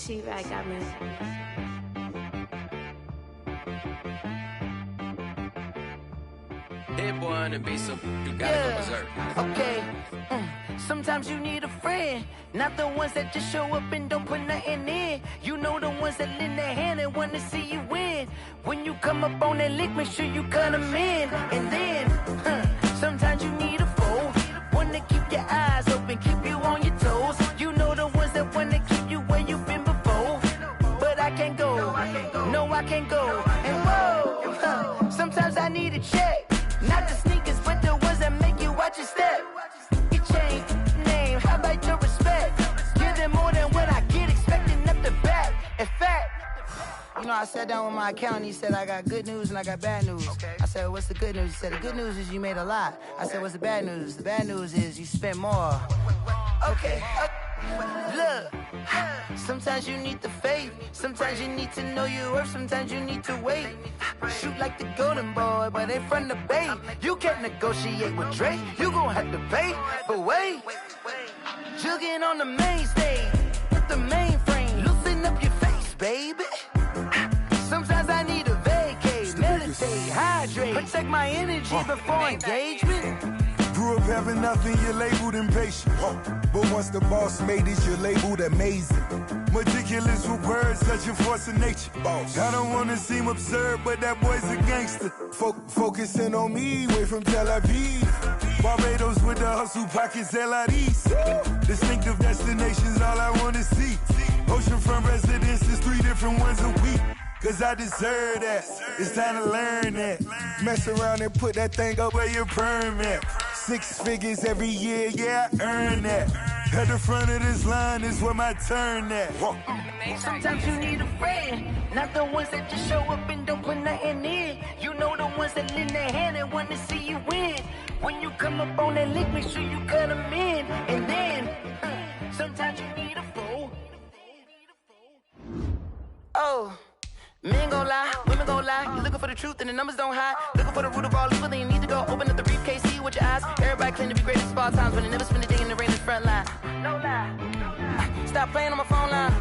She-Rag got me. Hit one and be so you gotta go berserk. Okay. Sometimes you need a friend, not the ones that just show up and don't put nothing in. You know the ones that lend their hand and wanna see you win. When you come up on that lick, make sure you cut them in. And then, sometimes you need a foe, one to keep your eyes open, keep you on your toes. You know the ones that wanna keep you where you've been before. But I can't go, no I can't go. And whoa, sometimes I need a check. Not the sneakers, but the ones that make you watch your step. Your chain, name, how about your respect? Give them more than what I get, expecting up the back. In fact, you know, I sat down with my accountant, he said, I got good news and I got bad news. Okay. I said, what's the good news? He said, the good news is you made a lot. I said, what's the bad news? The bad news is you spent more. Okay. Look, sometimes you need the faith, sometimes you need to know your worth, sometimes you need to wait. Shoot like the golden boy, but they from the bay. You can't negotiate with Drake, you gon' have to pay. But wait, jugging on the main stage with the mainframe, loosen up your face, baby. Sometimes I need a vacate, meditate, hydrate, protect my energy before engagement. Grew up having nothing, you're labeled impatient. But once the boss made it, you're labeled amazing. Meticulous with words, such a force of nature. I don't wanna seem absurd, but that boy's a gangster. Focusing on me, way from Tel Aviv. Barbados with the hustle pockets, LIDs. Distinctive destinations, all I wanna see. Oceanfront residences, 3 different ones a week. Cause I deserve that, it's time to learn that. Mess around and put that thing up where your permit. 6 figures every year, yeah, I earn that. At the front of this line is where my turn at. Sometimes you need a friend, not the ones that just show up and don't put nothing in. You know the ones that lend their hand and want to see you win. When you come up on that lick, make sure you cut them in. And then, sometimes you need a foe. Oh. Men gon' lie, women gon' lie. You looking for the truth and the numbers don't hide. Looking for the root of all evil, then you need to go open up the briefcase, see with your eyes. Everybody claim to be greatest of all times, but they never spend a day in the rain in the front line. No lie. Stop playing on my phone line.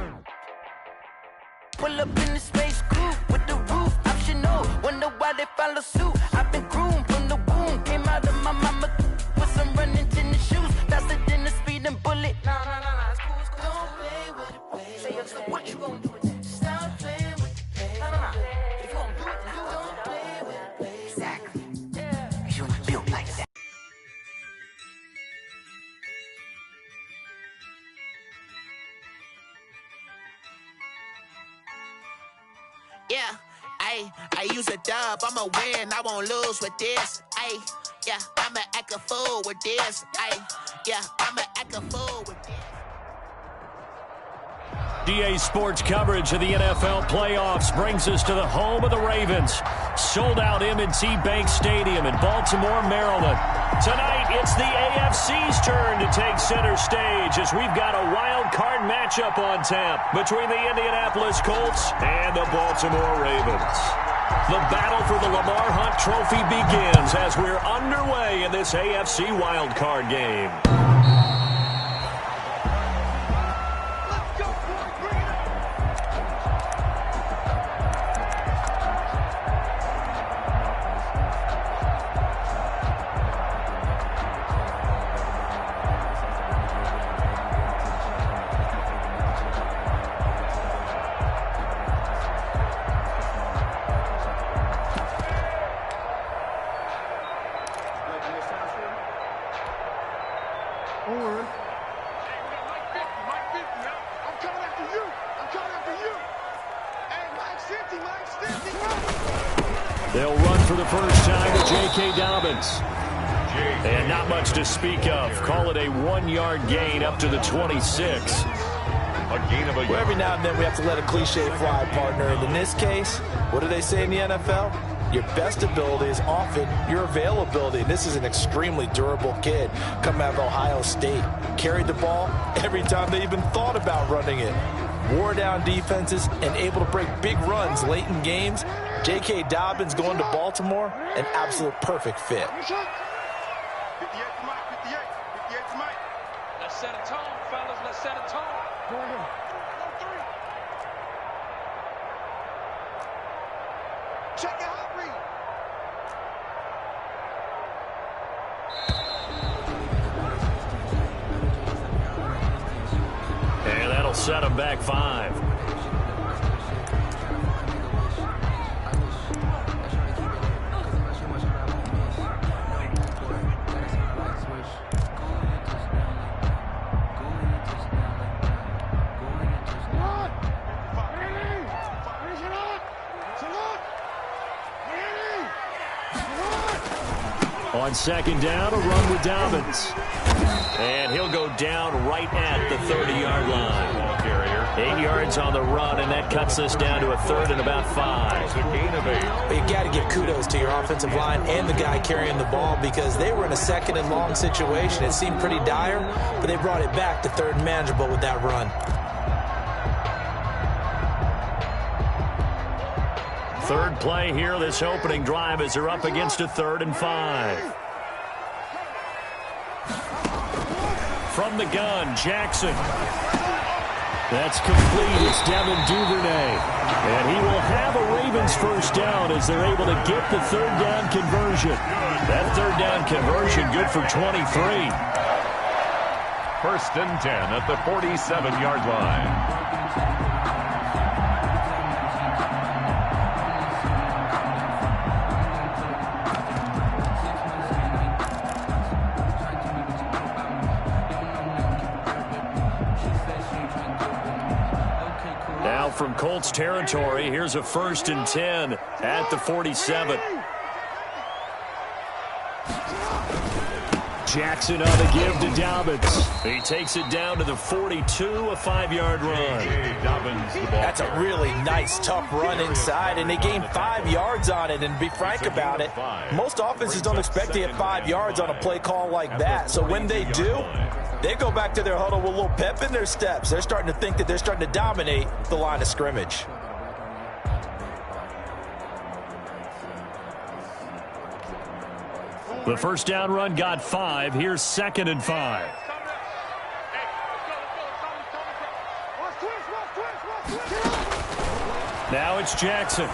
Pull up in the space coupe with the roof optional. Wonder why they follow suit. I've been groomed from the womb. Came out of my mama with some running tennis shoes. Faster than the speeding bullet. No, it's cool, it's cool. Don't play with it, baby. Say up, so what you gon' do with it? Stop playing. If you gon' do it, then don't play with it, baby. Exactly. Yeah. You built like that. Yeah, I use a dub, I'ma win, I won't lose with this. Yeah, I'ma act a fool with this. Yeah, I'ma act a fool with this. DA Sports coverage of the NFL playoffs brings us to the home of the Ravens. Sold out M&T Bank Stadium in Baltimore, Maryland. Tonight, it's the AFC's turn to take center stage as we've got a wild card matchup on tap between the Indianapolis Colts and the Baltimore Ravens. The battle for the Lamar Hunt Trophy begins as we're underway in this AFC wild card game. They'll run for the first time to J.K. Dobbins. And not much to speak of. Call it a 1-yard gain up to the 26. Well, every now and then we have to let a cliche fly, partner. And in this case, what do they say in the NFL? Your best ability is often your availability. And this is an extremely durable kid coming out of Ohio State. Carried the ball every time they even thought about running it. Wore down defenses and able to break big runs late in games. J.K. Dobbins going to Baltimore, an absolute perfect fit. 58 to Mike, 58 to Mike. Let's set a tone, fellas. Let's set a tone. Go ahead. Check your hot read. And that'll set him back 5. On second down, a run with Dobbins. And he'll go down right at the 30-yard line. 8 yards on the run, and that cuts us down to a 3rd and about 5. But you got to give kudos to your offensive line and the guy carrying the ball, because they were in a 2nd and long situation. It seemed pretty dire, but they brought it back to 3rd and manageable with that run. 3rd play here, this opening drive, as they're up against a 3rd and 5. From the gun, Jackson. That's complete. It's Devin Duvernay. And he will have a Ravens first down as they're able to get the 3rd down conversion. That 3rd down conversion good for 23. 1st and 10 at the 47-yard line. From Colts territory, here's a 1st and 10 at the 47. Jackson on the give to Dobbins. He takes it down to the 42, a 5-yard run. That's a really nice, tough run inside, and they gained 5 yards on it. And to be frank about it, most offenses don't expect to get 5 yards on a play call like that. So when they do, they go back to their huddle with a little pep in their steps. They're starting to think that they're starting to dominate the line of scrimmage. The first down run got 5. Here's 2nd and 5. Now it's Jackson.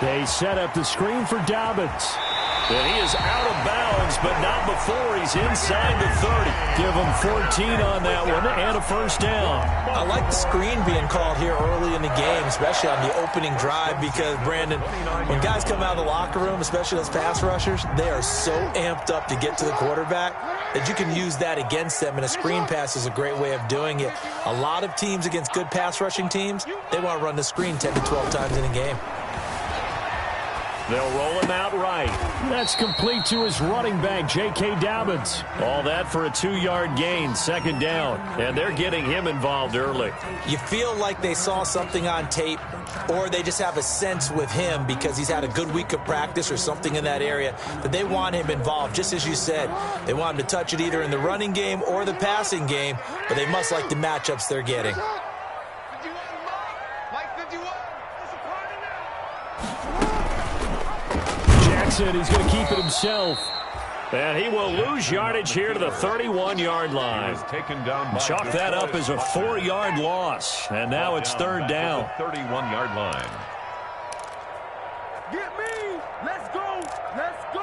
They set up the screen for Dobbins. And he is out of bounds, but not before he's inside the 30. Give him 14 on that one and a first down. I like the screen being called here early in the game, especially on the opening drive, because, Brandon, when guys come out of the locker room, especially those pass rushers, they are so amped up to get to the quarterback that you can use that against them, and a screen pass is a great way of doing it. A lot of teams against good pass rushing teams, they want to run the screen 10 to 12 times in a game. They'll roll him out right. That's complete to his running back, J.K. Dobbins. All that for a 2-yard gain, 2nd down. And they're getting him involved early. You feel like they saw something on tape, or they just have a sense with him because he's had a good week of practice or something in that area that they want him involved. Just as you said, they want him to touch it either in the running game or the passing game, but they must like the matchups they're getting. He's going to keep it himself. And he will lose yardage here to the 31-yard line. Chalk that up as a 4-yard loss. And now it's 3rd down. 31-yard line. Get me! Let's go! Let's go!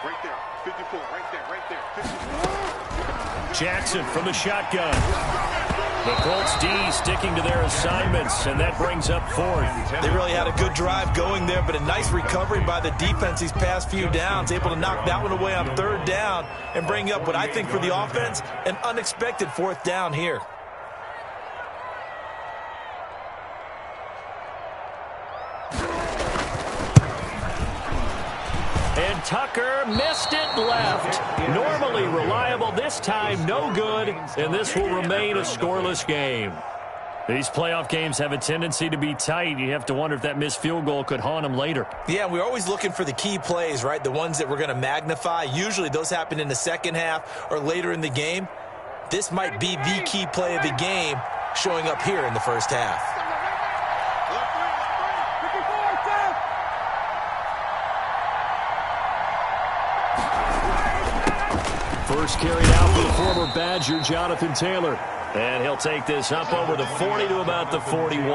Right there, 54, right there, 54. Jackson from the shotgun. The Colts D sticking to their assignments, and that brings up 4th. They really had a good drive going there, but a nice recovery by the defense these past few downs, able to knock that one away on 3rd down and bring up what I think for the offense, an unexpected 4th down here. And Tucker missed it left. Normally reliable, this time no good, and this will remain a scoreless game. These playoff games have a tendency to be tight. You have to wonder if that missed field goal could haunt them later. Yeah, we're always looking for the key plays, right? The ones that we're going to magnify. Usually those happen in the second half or later in the game. This might be the key play of the game showing up here in the first half. first carried out for the former Badger, Jonathan Taylor. And he'll take this up over the 40 to about the 41.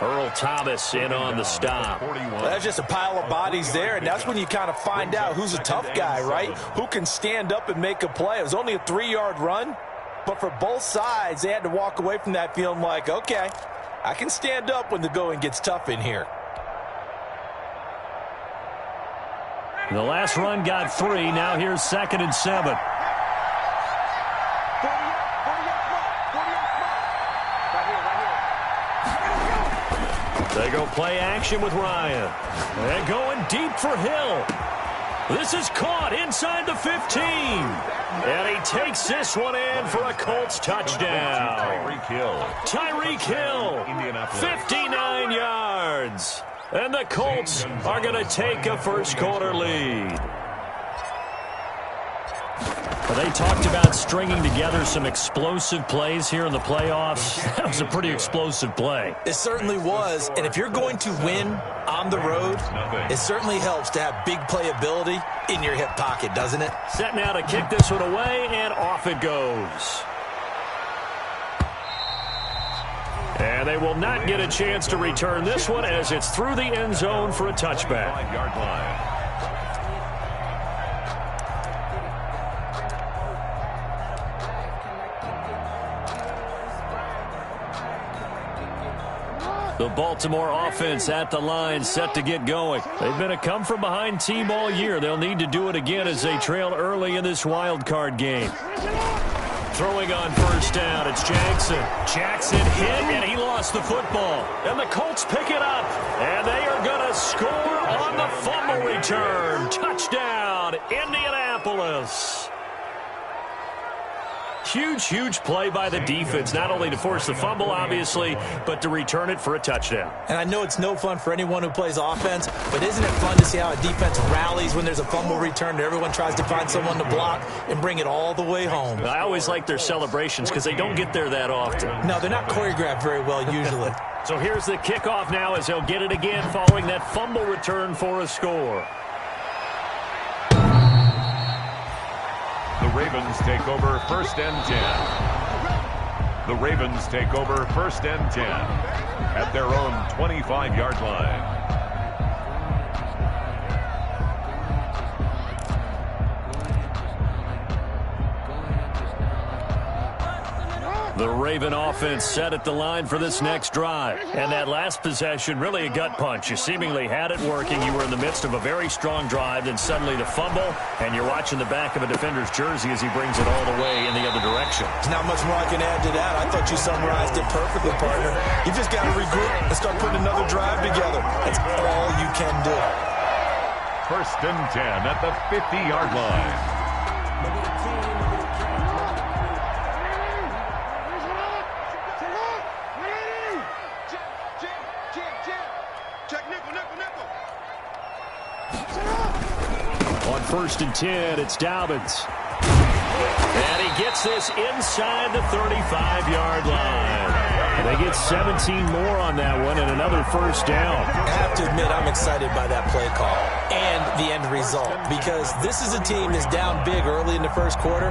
Earl Thomas in on the stop. Well, that's just a pile of bodies there, and that's when you kind of find out who's a tough guy, right? Who can stand up and make a play. It was only a 3-yard run, but for both sides, they had to walk away from that feeling like, okay, I can stand up when the going gets tough in here. The last run got 3. Now here's 2nd and 7. They go play action with Ryan. And going deep for Hill. This is caught inside the 15. And he takes this one in for a Colts touchdown. Tyreek Hill, 59 yards. And the Colts are going to take a first-quarter lead. Well, they talked about stringing together some explosive plays here in the playoffs. That was a pretty explosive play. It certainly was. And if you're going to win on the road, it certainly helps to have big playability in your hip pocket, doesn't it? Set now to kick this one away, and off it goes. And they will not get a chance to return this one as it's through the end zone for a touchback. 5-yard line. The Baltimore offense at the line, set to get going. They've been a come-from-behind team all year. They'll need to do it again as they trail early in this wild card game. Throwing on first down, it's Jackson. Jackson hit, and he lost the football. And the Colts pick it up, and they are going to score on the fumble return. Touchdown, Indianapolis. Huge, huge play by the defense, not only to force the fumble, obviously, but to return it for a touchdown. And I know it's no fun for anyone who plays offense, but isn't it fun to see how a defense rallies when there's a fumble return and everyone tries to find someone to block and bring it all the way home? I always like their celebrations because they don't get there that often. No, they're not choreographed very well usually. So here's the kickoff now as they'll get it again following that fumble return for a score. The Ravens take over 1st and 10. The Ravens take over 1st and 10 at their own 25-yard line. The Raven offense set at the line for this next drive. And that last possession, really a gut punch. You seemingly had it working. You were in the midst of a very strong drive. Then suddenly the fumble, and you're watching the back of a defender's jersey as he brings it all the way in the other direction. There's not much more I can add to that. I thought you summarized it perfectly, partner. You just got to regroup and start putting another drive together. That's all you can do. 1st and 10 at the 50-yard line. On 1st and 10, it's Dobbins. And he gets this inside the 35-yard line. They get 17 more on that one and another first down. I have to admit, I'm excited by that play call and the end result because this is a team that's down big early in the first quarter,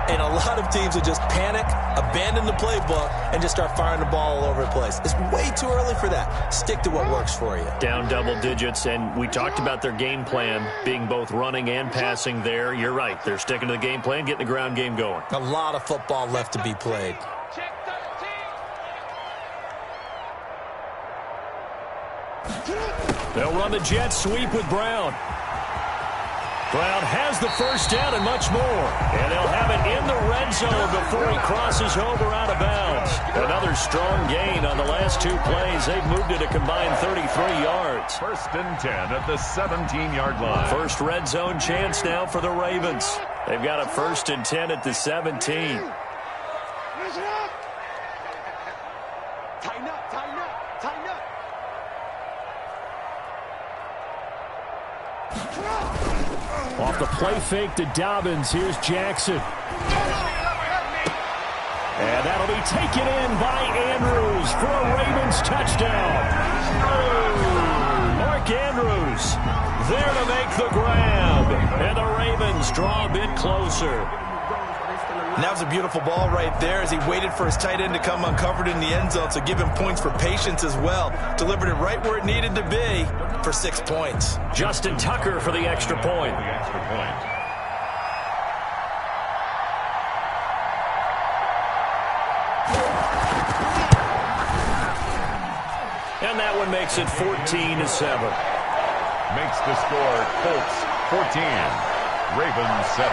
and a lot of teams will just panic, abandon the playbook, and just start firing the ball all over the place. It's way too early for that. Stick to what works for you. Down double digits, and we talked about their game plan being both running and passing there. You're right. They're sticking to the game plan, getting the ground game going. A lot of football left to be played. They'll run the jet sweep with Brown. Brown has the first down and much more. And they'll have it in the red zone before he crosses over out of bounds. Another strong gain on the last 2 plays. They've moved it a combined 33 yards. 1st and 10 at the 17-yard line. First red zone chance now for the Ravens. They've got a 1st and 10 at the 17. Off the play fake to Dobbins, here's Jackson. And that'll be taken in by Andrews for a Ravens touchdown. Mark Andrews there to make the grab. and the Ravens draw a bit closer. And that was a beautiful ball right there as he waited for his tight end to come uncovered in the end zone, so give him points for patience as well. Delivered it right where it needed to be for 6 points. Justin Tucker for the extra point. And that one makes it 14-7. Makes the score Colts 14, Ravens 7.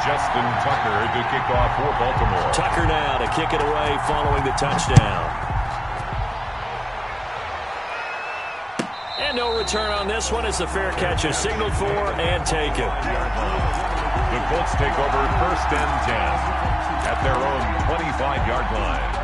Justin Tucker to kick off for Baltimore. Tucker now to kick it away following the touchdown. And no return on this one as the fair catch is signaled for and taken. The Colts take over 1st and 10 at their own 25-yard line.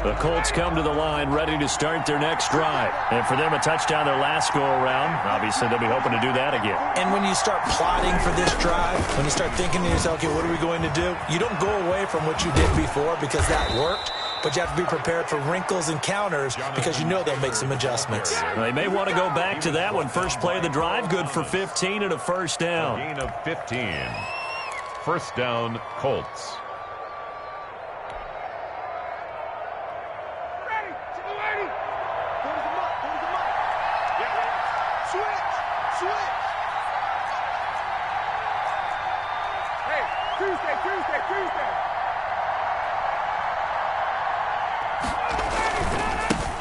The Colts come to the line ready to start their next drive. And for them, a touchdown their last go-around. Obviously, they'll be hoping to do that again. And when you start plotting for this drive, when you start thinking to yourself, okay, what are we going to do? You don't go away from what you did before because that worked. But you have to be prepared for wrinkles and counters because you know they'll make some adjustments. They may want to go back to that one. First play of the drive, good for 15 and a first down. Gain of 15. First down, Colts.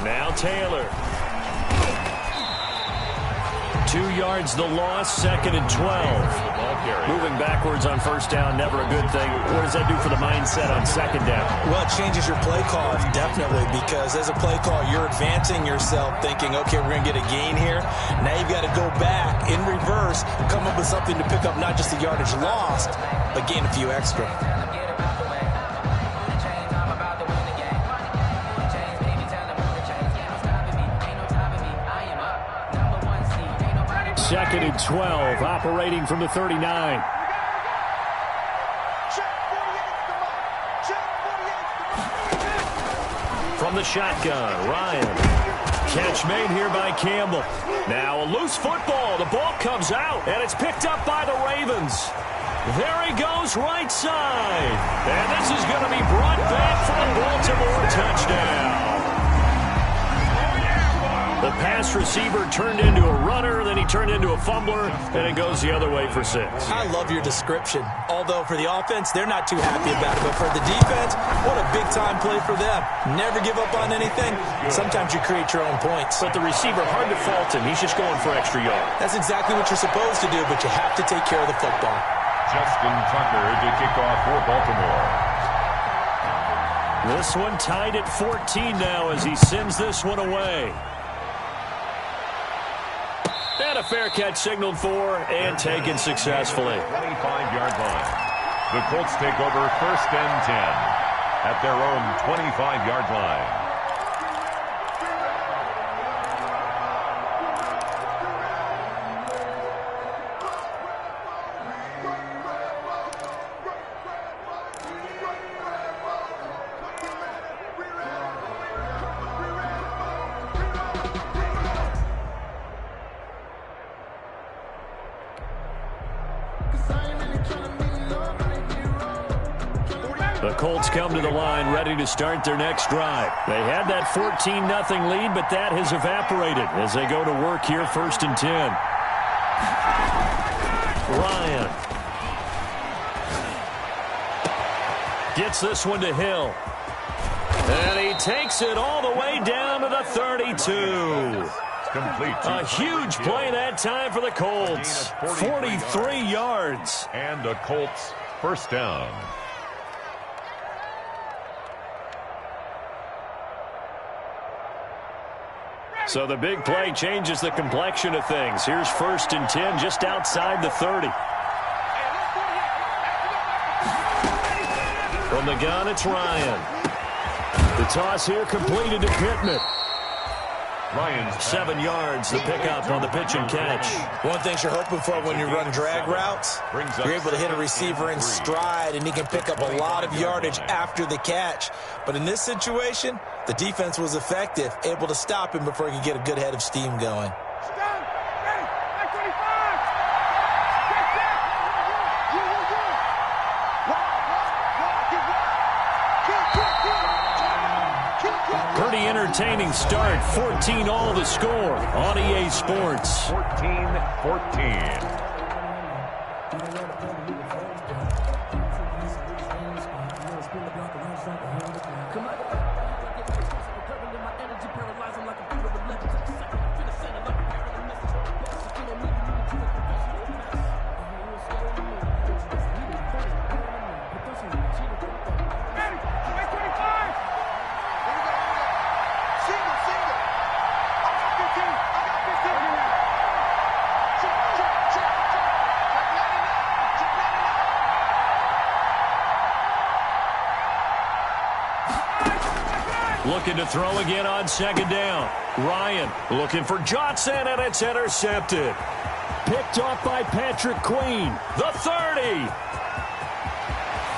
Now Taylor. 2 yards the loss, 2nd and 12. Moving backwards on first down, never a good thing. What does that do for the mindset on 2nd down? Well, it changes your play call, definitely, because as a play call, you're advancing yourself thinking, okay, we're going to get a gain here. Now you've got to go back in reverse, come up with something to pick up not just the yardage lost, but gain a few extra. Second and 12, operating from the 39. From the shotgun, Ryan. Catch made here by Campbell. Now a loose football. The ball comes out, and it's picked up by the Ravens. There he goes, right side. And this is going to be brought back for a Baltimore touchdown. The pass receiver turned into a runner, then he turned into a fumbler, and it goes the other way for 6. I love your description. Although for the offense, they're not too happy about it. But for the defense, what a big-time play for them. Never give up on anything. Sometimes you create your own points. But the receiver, hard to fault him. He's just going for extra yards. That's exactly what you're supposed to do, but you have to take care of the football. Justin Tucker to kick off for Baltimore. This one tied at 14 now as he sends this one away. And a fair catch signaled for and taken successfully. 25-yard line. The Colts take over 1st and 10 at their own 25-yard line. The Colts come to the line ready to start their next drive. They had that 14-0 lead, but that has evaporated as they go to work here 1st and 10. Ryan gets this one to Hill. And he takes it all the way down to the 32. Complete. A huge play that time for the Colts. 43 yards. And the Colts first down. So the big play changes the complexion of things. Here's 1st and 10 just outside the 30. From the gun, it's Ryan. The toss here completed to Pittman. Ryan's 7 yards, the pickup on the pitch and catch. One thing you're hoping for when you run drag routes, you're able to hit a receiver in stride, and he can pick up a lot of yardage after the catch. But in this situation, the defense was effective, able to stop him before he could get a good head of steam going. Pretty entertaining start. 14 all the score on EA Sports. 14-14. Looking to throw again on second down. Ryan looking for Johnson, and it's intercepted. Picked off by Patrick Queen. The 30.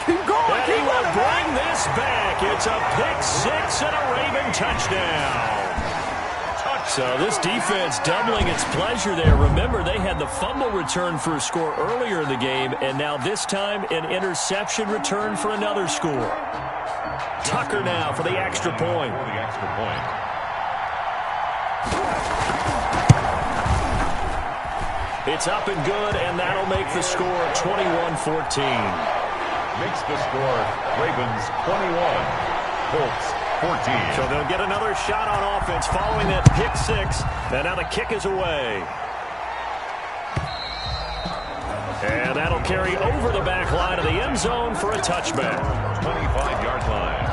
Keep going, and he will bring this back. It's a pick six and a Raven touchdown. So this defense doubling its pleasure there. Remember, they had the fumble return for a score earlier in the game, and now this time an interception return for another score. Tucker now for the extra point. It's up and good, and that'll make the score 21-14. Makes the score Ravens 21, Colts 14. So they'll get another shot on offense following that pick six, and now the kick is away. And that'll carry over the back line of the end zone for a touchback. 25-yard line.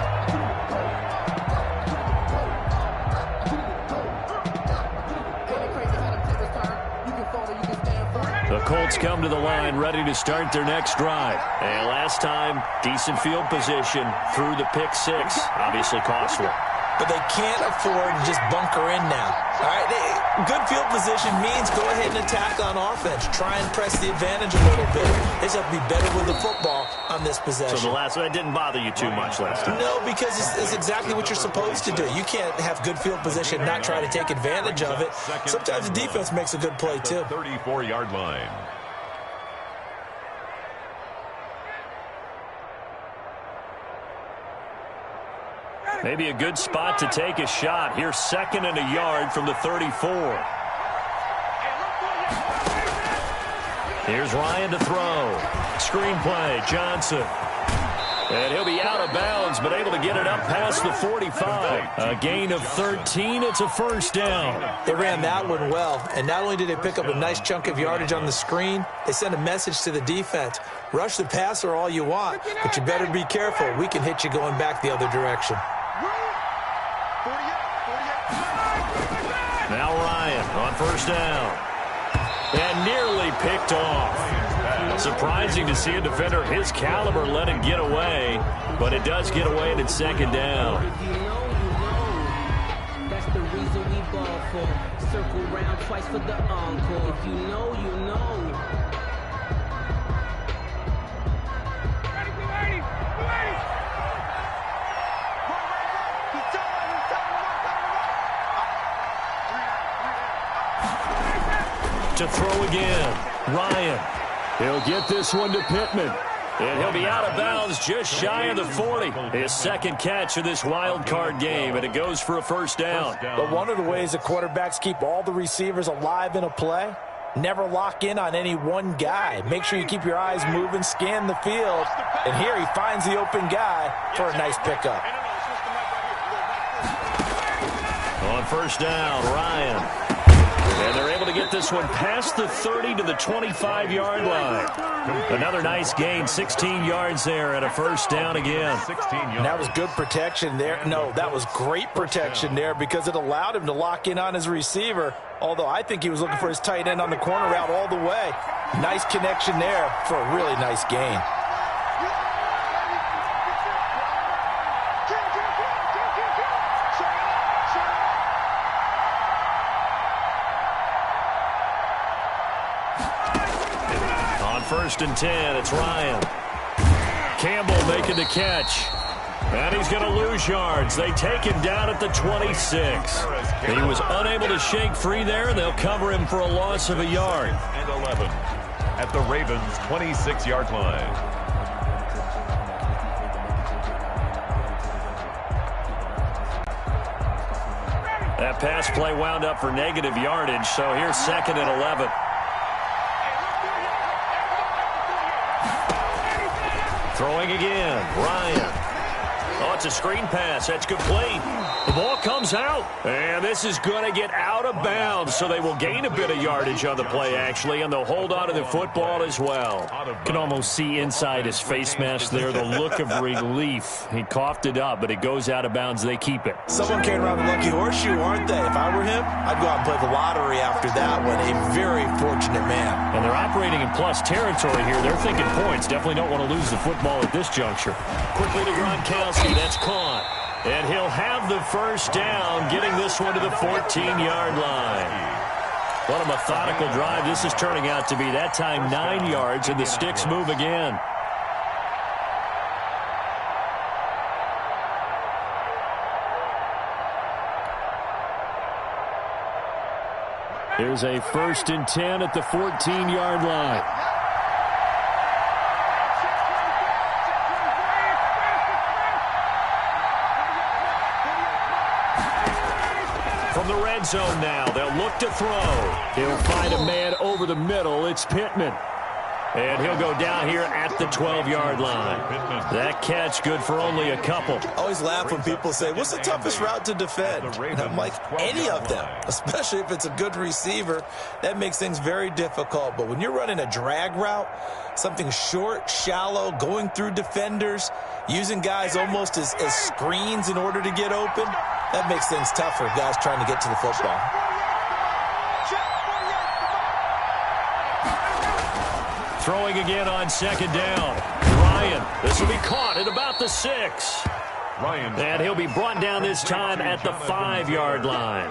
The Colts come to the line ready to start their next drive. And last time, decent field position through the pick six. Obviously costly. But they can't afford to just bunker in now. All right, good field position means go ahead and attack on offense. Try and press the advantage a little bit. They just have to be better with the football on this possession. So the last one didn't bother you too much last time? No, because it's exactly what you're supposed to do. You can't have good field position and not try to take advantage of it. Sometimes the defense makes a good play, too. 34-yard line. Maybe a good spot to take a shot. Here's second and a yard from the 34. Here's Ryan to throw. Screen play, Johnson. And he'll be out of bounds, but able to get it up past the 45. A gain of 13. It's a first down. They ran that one well, and not only did they pick up a nice chunk of yardage on the screen, they sent a message to the defense. Rush the passer all you want, but you better be careful. We can hit you going back the other direction. Now Ryan on first down. And nearly picked off. Surprising to see a defender of his caliber let it get away, but it does get away and it's second down. That's the reason we ball for. Circle round twice for the encore. If you know, you know. To throw again, Ryan. He'll get this one to Pittman. And he'll be out of bounds just shy of the 40. His second catch of this wild card game, and it goes for a first down. But one of the ways that quarterbacks keep all the receivers alive in a play, never lock in on any one guy. Make sure you keep your eyes moving, scan the field. And here he finds the open guy for a nice pickup. On first down, Ryan. And they're able to get this one past the 30 to the 25-yard line. Another nice gain, 16 yards there, and a first down again. 16 yards. And that was good protection there. No, that was great protection there because it allowed him to lock in on his receiver, although I think he was looking for his tight end on the corner route all the way. Nice connection there for a really nice gain. 1st and 10. It's Ryan. Campbell making the catch. And he's going to lose yards. They take him down at the 26. He was unable to shake free there, and they'll cover him for a loss of a yard. And 11 at the Ravens' 26-yard line. That pass play wound up for negative yardage, so here's 2nd and 11. Throwing again, Ryan. Oh, it's a screen pass. That's complete. The ball comes out, and this is going to get out of bounds, so they will gain a bit of yardage on the play, actually, and they'll hold on to the football as well. Can almost see inside his face mask there the look of relief. He coughed it up, but it goes out of bounds. They keep it. Someone came around the lucky horseshoe, aren't they? If I were him, I'd go out and play the lottery after that one. A very fortunate man. And they're operating in plus territory here. They're thinking points. Definitely don't want to lose the football at this juncture. Quickly to Gronkowski. That's caught. And he'll have the first down, getting this one to the 14-yard line. What a methodical drive this is turning out to be. That time 9 yards, and the sticks move again. Here's a 1st and 10 at the 14-yard line. From the red zone now, they'll look to throw. He'll find a man over the middle. It's Pittman. And he'll go down here at the 12-yard line. That catch good for only a couple. I always laugh when people say, what's the toughest route to defend? And I'm like, any of them, especially if it's a good receiver. That makes things very difficult. But when you're running a drag route, something short, shallow, going through defenders, using guys almost as screens in order to get open, that makes things tougher, guys trying to get to the football. Throwing again on 2nd down. Ryan, this will be caught at about the 6. And he'll be brought down this time at the 5-yard line.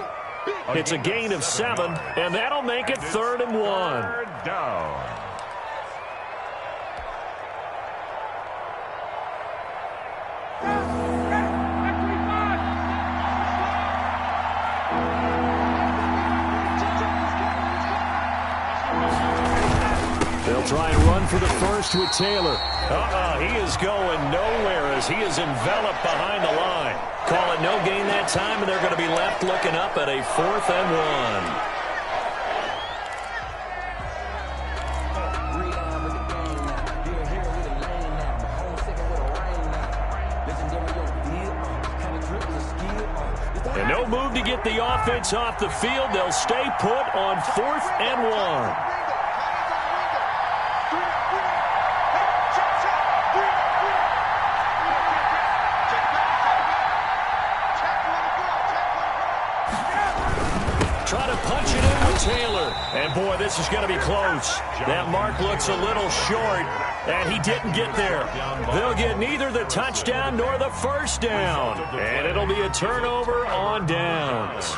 It's a gain of 7, and that'll make it 3rd and 1. Third down. They'll try and run for the first with Taylor. He is going nowhere as he is enveloped behind the line. Call it no gain that time, and they're going to be left looking up at a 4th and 1. And no move to get the offense off the field. They'll stay put on 4th and 1. Try to punch it in with Taylor. And, boy, this is going to be close. That mark looks a little short, and he didn't get there. They'll get neither the touchdown nor the first down. And it'll be a turnover on downs.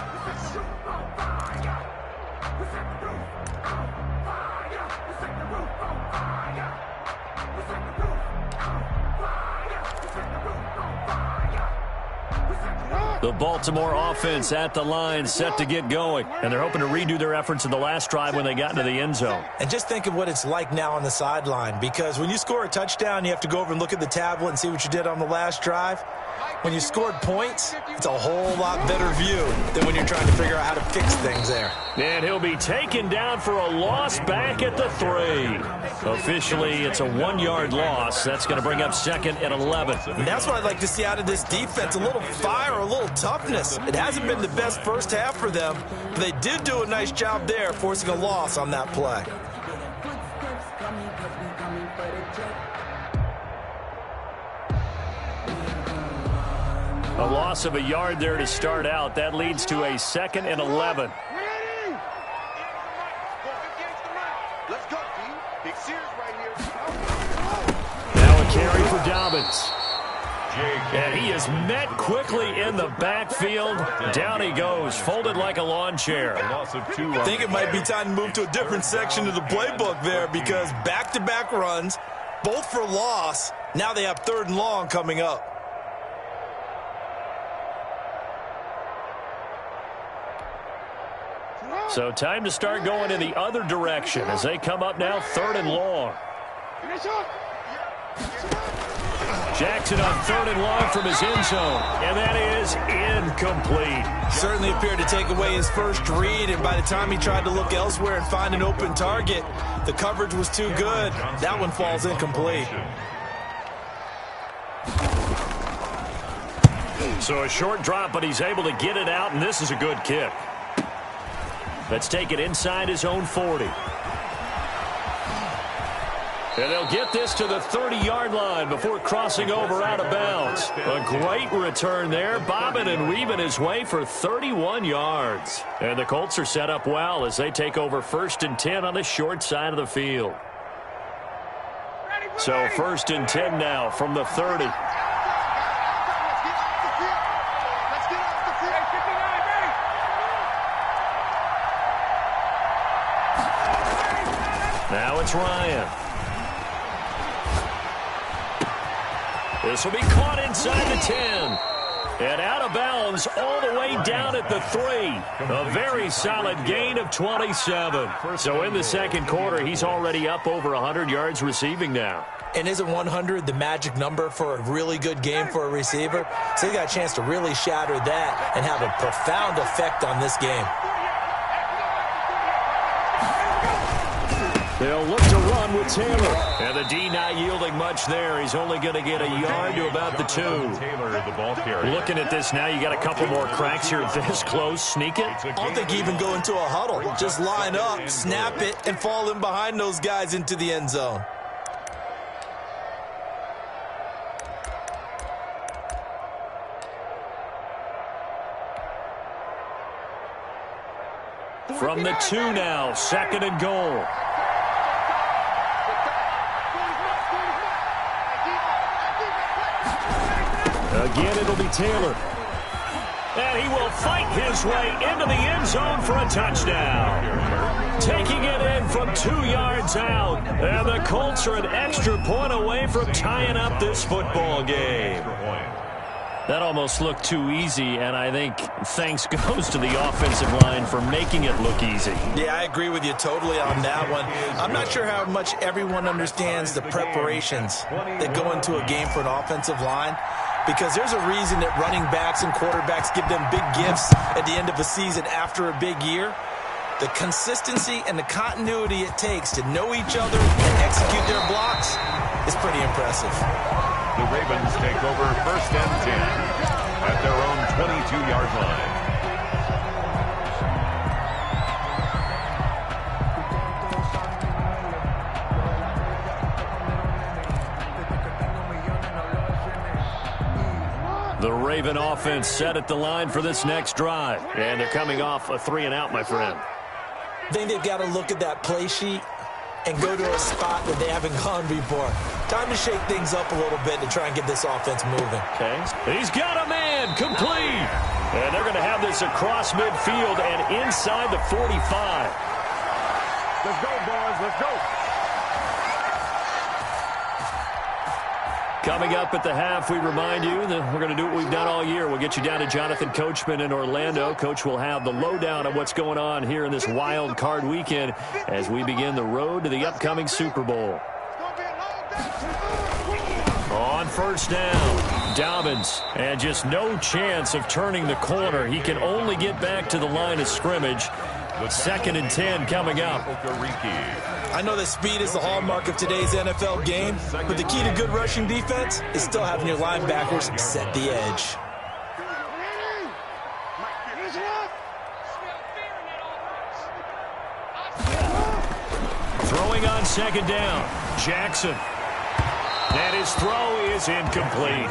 The Baltimore offense at the line, set to get going. And they're hoping to redo their efforts in the last drive when they got into the end zone. And just think of what it's like now on the sideline, because when you score a touchdown, you have to go over and look at the tablet and see what you did on the last drive. When you scored points, it's a whole lot better view than when you're trying to figure out how to fix things there. And he'll be taken down for a loss back at the 3. Officially, it's a 1-yard loss. That's going to bring up 2nd and 11. And that's what I'd like to see out of this defense, a little fire, a little toughness. It hasn't been the best first half for them, but they did do a nice job there, forcing a loss on that play. A loss of a yard there to start out. That leads to a 2nd and 11. Now a carry for Dobbins. And he is met quickly in the backfield. Down he goes, folded like a lawn chair. I think it might be time to move to a different section of the playbook there, because back-to-back runs, both for loss. Now they have 3rd and long coming up. So time to start going in the other direction as they come up now 3rd and long. Jackson on 3rd and long from his end zone, and that is incomplete. Certainly appeared to take away his first read, and by the time he tried to look elsewhere and find an open target, the coverage was too good. That one falls incomplete. So a short drop, but he's able to get it out, and this is a good kick. Let's take it inside his own 40. And they'll get this to the 30-yard line before crossing over out of bounds. A great return there, bobbing and weaving his way for 31 yards. And the Colts are set up well as they take over 1st and 10 on the short side of the field. So 1st and 10 now from the 30. Now it's Ryan. This will be caught inside the 10. And out of bounds all the way down at the 3. A very solid gain of 27. So in the second quarter, he's already up over 100 yards receiving now. And isn't 100 the magic number for a really good game for a receiver? So he got a chance to really shatter that and have a profound effect on this game. They'll look to run with Taylor. And the D not yielding much there. He's only going to get a yard to about the 2. Looking at this now, you got a couple more cracks here this close. Sneak it. I don't think even go into a huddle. Just line up, snap it, and fall in behind those guys into the end zone. From the 2 now, 2nd and goal. Again, it'll be Taylor. And he will fight his way into the end zone for a touchdown. Taking it in from 2 yards out. And the Colts are an extra point away from tying up this football game. That almost looked too easy, and I think thanks goes to the offensive line for making it look easy. Yeah, I agree with you totally on that one. I'm not sure how much everyone understands the preparations that go into a game for an offensive line, because there's a reason that running backs and quarterbacks give them big gifts at the end of a season after a big year. The consistency and the continuity it takes to know each other and execute their blocks is pretty impressive. The Ravens take over 1st and 10 at their own 22-yard line. The Raven offense set at the line for this next drive. And they're coming off a 3-and-out, my friend. I think they've got to look at that play sheet and go to a spot that they haven't gone before. Time to shake things up a little bit to try and get this offense moving. Okay. He's got a man, complete. And they're going to have this across midfield and inside the 45. Let's go, boys. Let's go. Coming up at the half, we remind you that we're going to do what we've done all year. We'll get you down to Jonathan Coachman in Orlando. Coach will have the lowdown of what's going on here in this wild card weekend as we begin the road to the upcoming Super Bowl. On 1st down, Dobbins, and just no chance of turning the corner. He can only get back to the line of scrimmage. 2nd and 10 coming up. I know that speed is the hallmark of today's NFL game, but the key to good rushing defense is still having your linebackers set the edge. Throwing on 2nd down, Jackson. And his throw is incomplete.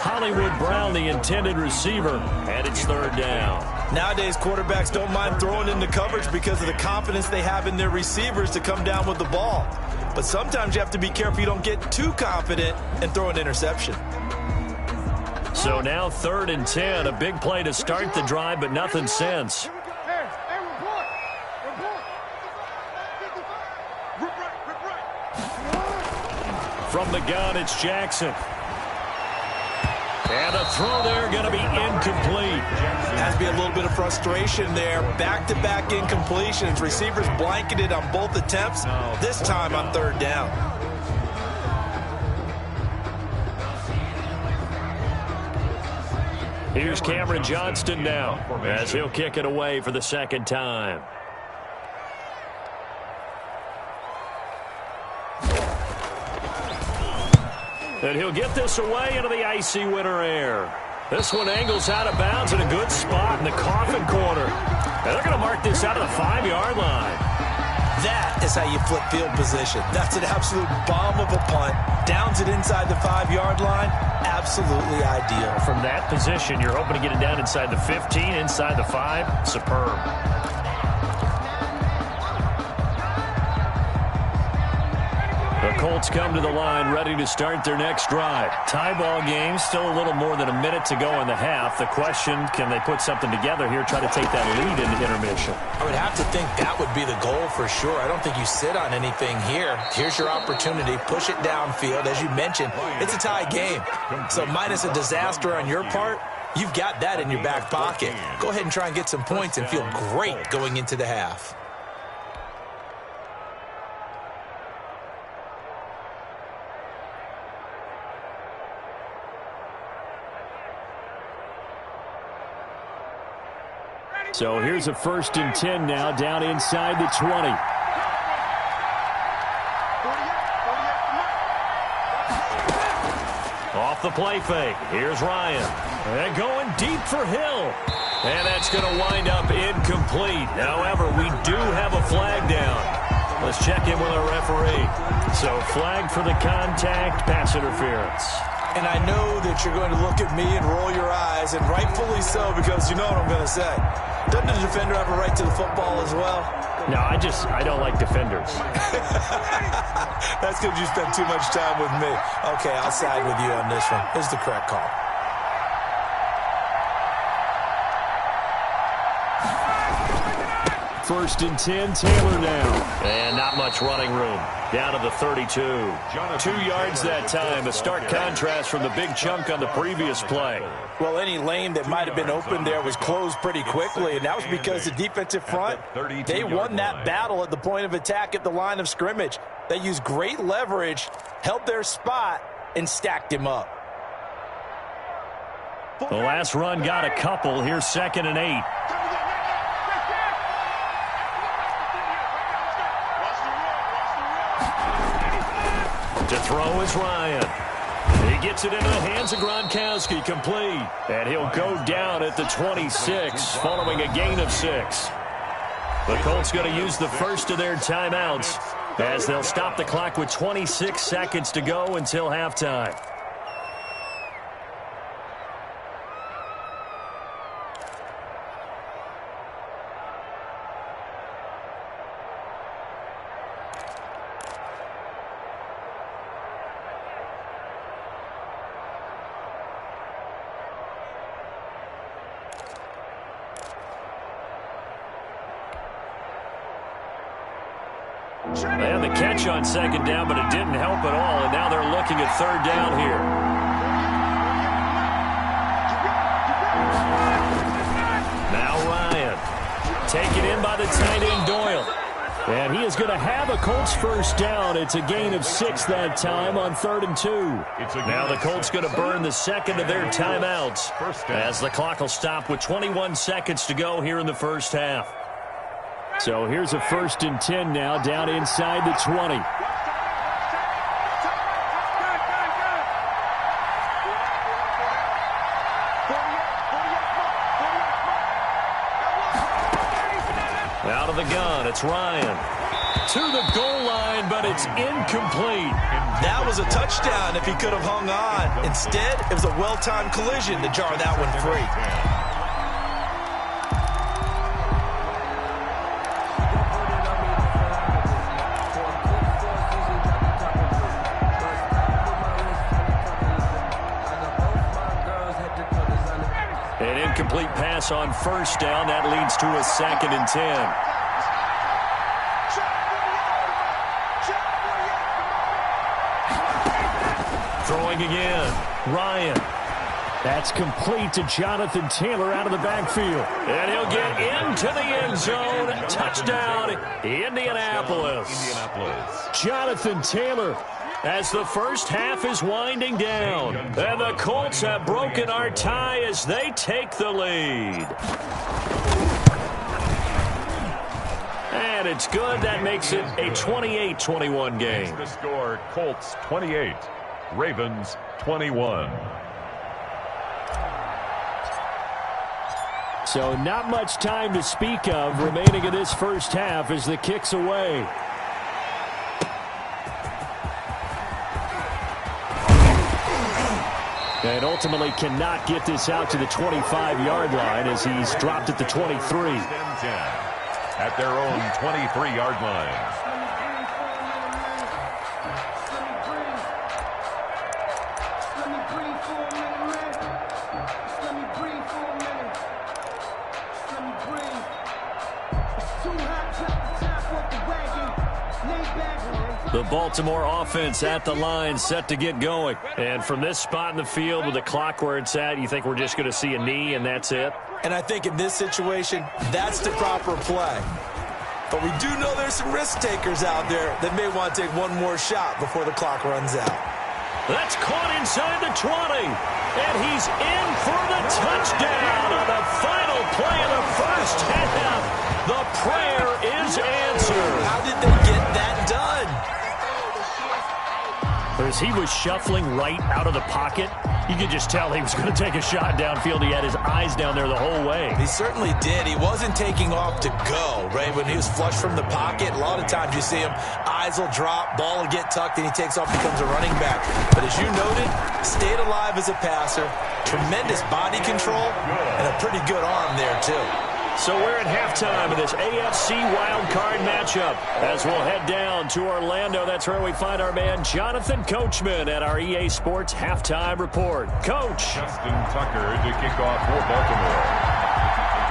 Hollywood Brown, the intended receiver, and it's 3rd down. Nowadays, quarterbacks don't mind throwing into coverage because of the confidence they have in their receivers to come down with the ball. But sometimes you have to be careful you don't get too confident and throw an interception. So now 3rd and 10. A big play to start the drive, but nothing since. From the gun, it's Jackson. And a throw there going to be incomplete. Has to be a little bit of frustration there. Back-to-back incompletions. Receivers blanketed on both attempts, this time on 3rd down. Here's Cameron Johnston now as he'll kick it away for the 2nd time. And he'll get this away into the icy winter air. This one angles out of bounds in a good spot in the coffin corner. And they're going to mark this out of the 5-yard line. That is how you flip field position. That's an absolute bomb of a punt. Downs it inside the 5-yard line. Absolutely ideal. From that position, you're hoping to get it down inside the 15, inside the 5. Superb. The Colts come to the line ready to start their next drive. Tie ball game, still a little more than a minute to go in the half. The question, can they put something together here, try to take that lead into intermission? I would have to think that would be the goal for sure. I don't think you sit on anything here. Here's your opportunity. Push it downfield. As you mentioned, it's a tie game. So minus a disaster on your part, you've got that in your back pocket. Go ahead and try and get some points and feel great going into the half. So here's a 1st and 10 now, down inside the 20. Off the play fake. Here's Ryan. And going deep for Hill. And that's going to wind up incomplete. However, we do have a flag down. Let's check in with our referee. So flag for the contact, pass interference. And I know that you're going to look at me and roll your eyes, and rightfully so, because you know what I'm going to say. Doesn't the defender have a right to the football as well? No, I don't like defenders. That's because you spent too much time with me. Okay, I'll side with you on this one. Here's the correct call. First and 10, Taylor now. And not much running room. Down to the 32. 2 yards that time. A stark contrast from the big chunk on the previous play. Well, any lane that might have been open there was closed pretty quickly, and that was because the defensive front, they won that battle at the point of attack at the line of scrimmage. They used great leverage, held their spot, and stacked him up. The last run got a couple. Here's 2nd and 8. To throw is Ryan. He gets it into the hands of Gronkowski, complete. And he'll go down at the 26, following a gain of 6. The Colts going to use the first of their timeouts as they'll stop the clock with 26 seconds to go until halftime. And the catch on 2nd down, but it didn't help at all. And now they're looking at 3rd down here. Now Ryan. Taken in by the tight end Doyle. And he is going to have a Colts first down. It's a gain of 6 that time on 3rd and 2. Now the Colts going to burn the 2nd of their timeouts as the clock will stop with 21 seconds to go here in the first half. So here's a 1st and 10 now, down inside the 20. Out of the gun, it's Ryan. To the goal line, but it's incomplete. That was a touchdown if he could have hung on. Instead, it was a well-timed collision to jar that one free. incomplete pass on first down. That leads to a 2nd and 10. Throwing again. Ryan. That's complete to Jonathan Taylor out of the backfield. And he'll get into the end zone. Touchdown, Indianapolis. Jonathan Taylor, as the first half is winding down. And the Colts have broken our tie as they take the lead. And it's good. That makes it a 28-21 game. The score, Colts 28, Ravens 21. So not much time to speak of remaining in this first half as the kick's away. And ultimately cannot get this out to the 25-yard line as he's dropped at the 23. At their own 23-yard line. The Baltimore offense at the line, set to get going. And from this spot in the field with the clock where it's at, you think we're just going to see a knee and that's it? And I think in this situation, that's the proper play. But we do know there's some risk takers out there that may want to take one more shot before the clock runs out. That's caught inside the 20. And he's in for the touchdown on the final play of the first half. The prayer is answered. How did they get that done? As he was shuffling right out of the pocket, you could just tell he was going to take a shot downfield. He had his eyes down there the whole way. He certainly did. He wasn't taking off to go, right? When he was flush from the pocket, a lot of times you see him, eyes will drop, ball will get tucked, and he takes off, becomes a running back. But as you noted, stayed alive as a passer, tremendous body control, and a pretty good arm there, too. So we're at halftime of this AFC wildcard matchup as we'll head down to Orlando. That's where we find our man Jonathan Coachman at our EA Sports Halftime Report. Coach. Justin Tucker to kick off for Baltimore.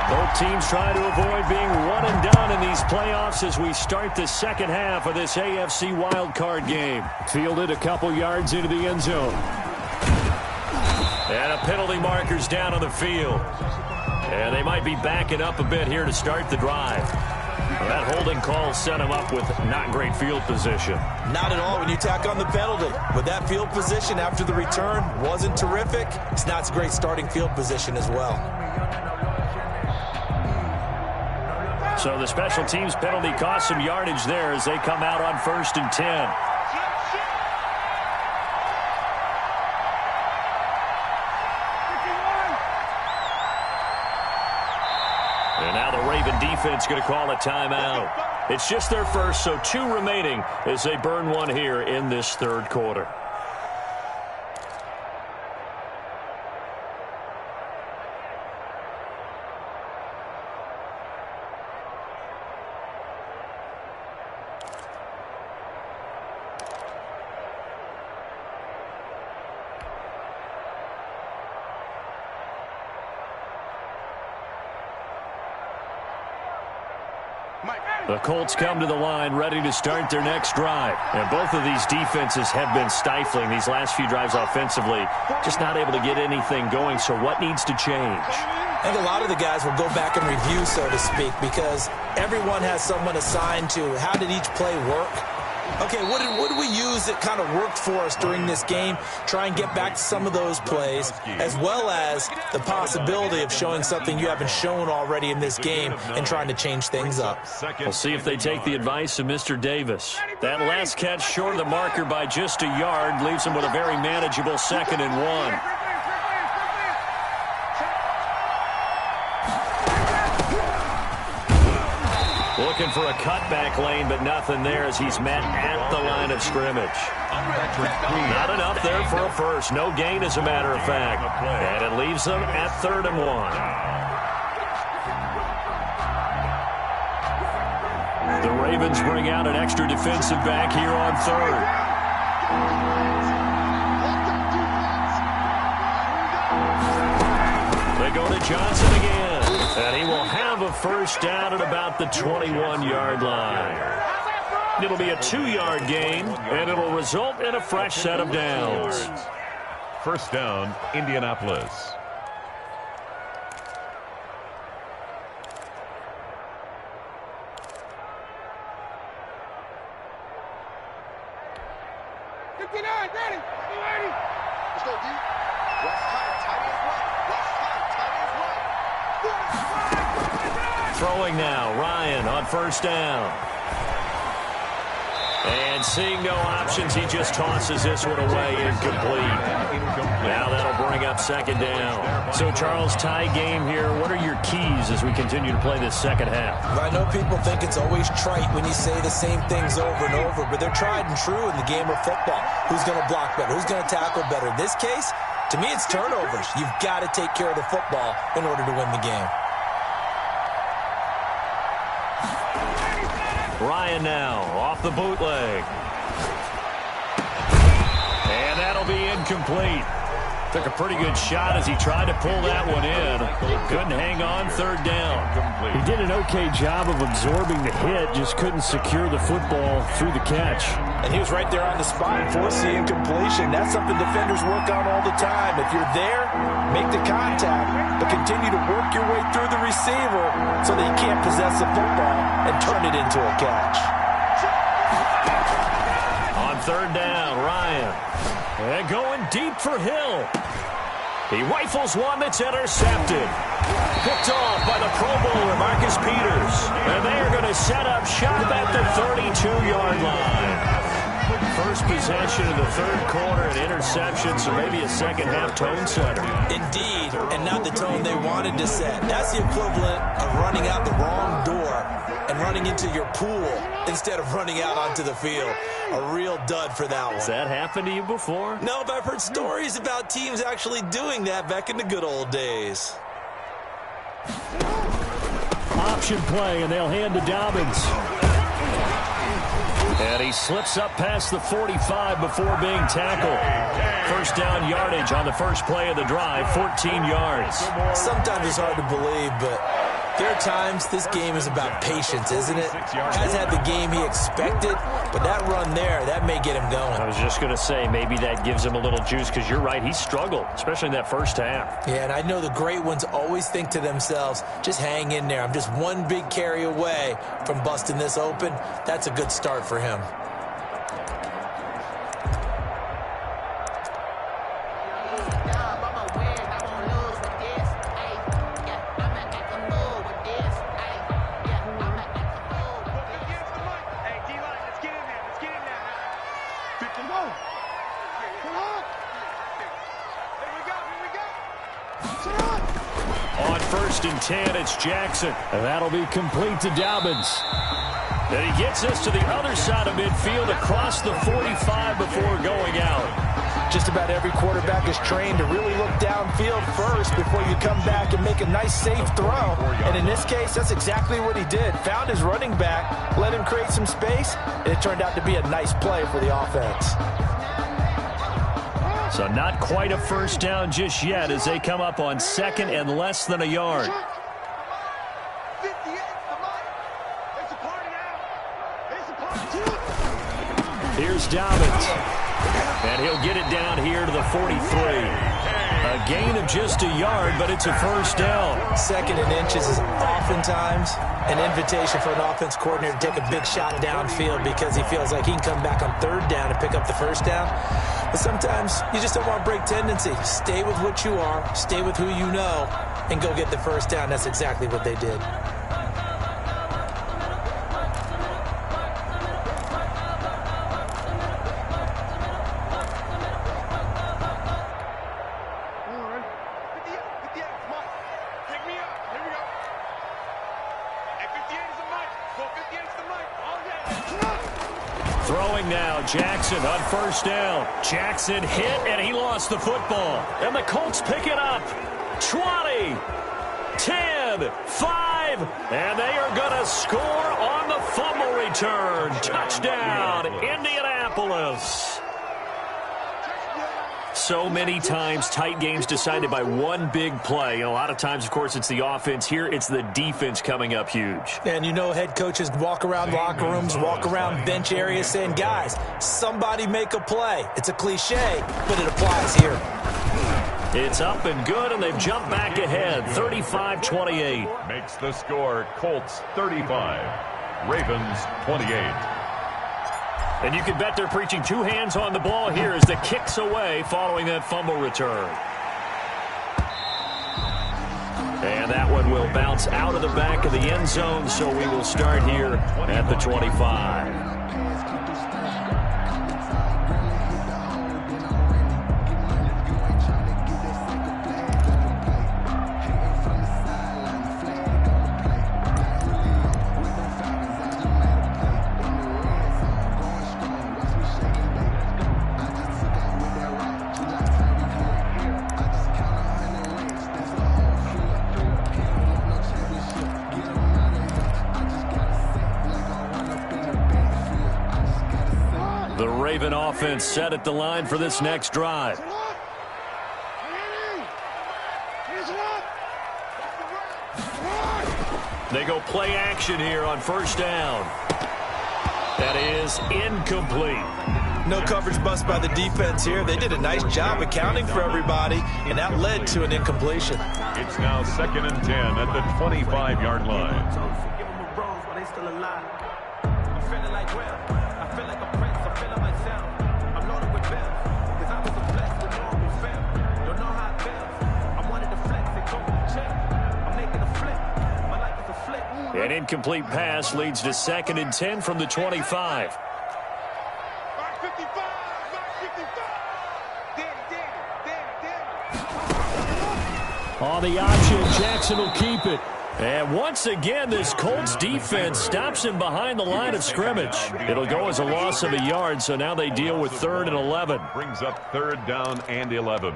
Both teams trying to avoid being one and done in these playoffs as we start the second half of this AFC wildcard game. Fielded a couple yards into the end zone. And a penalty marker's down on the field. And they might be backing up a bit here to start the drive. Well, that holding call set him up with not great field position. Not at all when you tack on the penalty. With that field position after the return wasn't terrific. It's not a great starting field position as well. So the special teams penalty cost some yardage there as they come out on 1st and 10. And now the Raven defense going to call a timeout. It's just their first, so 2 remaining as they burn one here in this third quarter. The Colts come to the line ready to start their next drive. And both of these defenses have been stifling these last few drives offensively. Just not able to get anything going, so what needs to change? I think a lot of the guys will go back and review, so to speak, because everyone has someone assigned to how did each play work. Okay, what did we use that kind of worked for us during this game? Try and get back to some of those plays, as well as the possibility of showing something you haven't shown already in this game and trying to change things up. We'll see if they take the advice of Mr. Davis. That last catch short of the marker by just a yard leaves him with a very manageable 2nd and 1. Looking for a cutback lane, but nothing there as he's met at the line of scrimmage. Not enough there for a first. No gain, as a matter of fact. And it leaves them at 3rd and 1. The Ravens bring out an extra defensive back here on 3rd. They They go to Johnson again. And he will have a first down at about the 21-yard line. It'll be a 2-yard gain, and it'll result in a fresh set of downs. First down, Indianapolis. Throwing now, Ryan on first down. And seeing no options, he just tosses this one away, incomplete. Now that'll bring up second down. So, Charles, tie game here. What are your keys as we continue to play this second half? I know people think it's always trite when you say the same things over and over, but they're tried and true in the game of football. Who's going to block better? Who's going to tackle better? In this case, to me, it's turnovers. You've got to take care of the football in order to win the game. Ryan now off the bootleg. And that'll be incomplete. Took a pretty good shot as he tried to pull that one in. Couldn't hang on, third down. He did an okay job of absorbing the hit, just couldn't secure the football through the catch. And he was right there on the spot and forced the incompletion. That's something defenders work on all the time. If you're there, make the contact, but continue to work your way through the receiver so that you can't possess the football and turn it into a catch. On third down, Ryan. And going deep for Hill. He rifles one that's intercepted. Picked off by the Pro Bowler, Marcus Peters. And they are going to set up shop at the 32-yard line. First possession of the third quarter, an interception, so maybe a second-half tone setter. Indeed, and not the tone they wanted to set. That's the equivalent of running out the wrong door and running into your pool instead of running out onto the field. A real dud for that one. Has that happened to you before? No, but I've heard stories about teams actually doing that back in the good old days. Option play, and they'll hand to Dobbins. And he slips up past the 45 before being tackled. First down yardage on the first play of the drive, 14 yards. Sometimes it's hard to believe, but there are times this game is about patience, isn't it? Has had the game he expected, but that run there, that may get him going. I was just going to say, maybe that gives him a little juice, because you're right, he struggled, especially in that first half. Yeah, and I know the great ones always think to themselves, just hang in there. I'm just one big carry away from busting this open. That's a good start for him. First and 10, it's Jackson. And that'll be complete to Dobbins. And he gets us to the other side of midfield across the 45 before going out. Just about every quarterback is trained to really look downfield first before you come back and make a nice, safe throw. And in this case, that's exactly what he did. Found his running back, let him create some space, and it turned out to be a nice play for the offense. So not quite a first down just yet as they come up on second and less than a yard. Here's Dobbins. And he'll get it down here to the 43. A gain of just a yard, but it's a first down. Second and inches is oftentimes an invitation for an offense coordinator to take a big shot downfield because he feels like he can come back on third down and pick up the first down. But sometimes you just don't want to break tendency. Stay with what you are, stay with who you know, and go get the first down. That's exactly what they did. Throwing now, Jackson on first down. Jackson hit, and he lost the football. And the Colts pick it up. 20, 10, 5, and they are going to score on the fumble return. Touchdown, Indianapolis. So many times, tight games decided by one big play. And a lot of times, of course, it's the offense. Here, it's the defense coming up huge. And you know head coaches walk around locker rooms, walk around bench areas saying, guys, somebody make a play. It's a cliche, but it applies here. It's up and good, and they've jumped back ahead, 35-28. Makes the score Colts 35, Ravens 28. And you can bet they're preaching two hands on the ball here as the kick's away following that fumble return. And that one will bounce out of the back of the end zone, so we will start here at the 25. Raven offense set at the line for this next drive. They go play action here on first down. That is incomplete. No coverage bust by the defense here. They did a nice job accounting for everybody, and that led to an incompletion. It's now 2nd and 10 at the 25-yard line. An incomplete pass leads to 2nd and 10 from the 25. On the option, Jackson will keep it. And once again, this Colts defense stops him behind the line of scrimmage. It'll go as a loss of a yard, so now they deal with 3rd and 11. Brings up 3rd down and 11.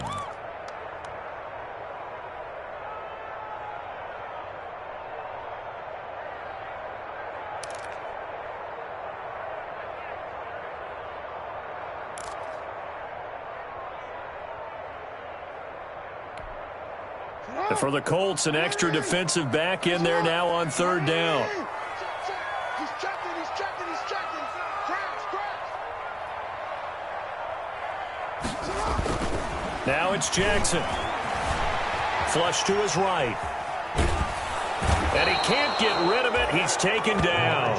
For the Colts, an extra defensive back in there now on 3rd down. He's checking. Now it's Jackson. Flush to his right. And he can't get rid of it. He's taken down.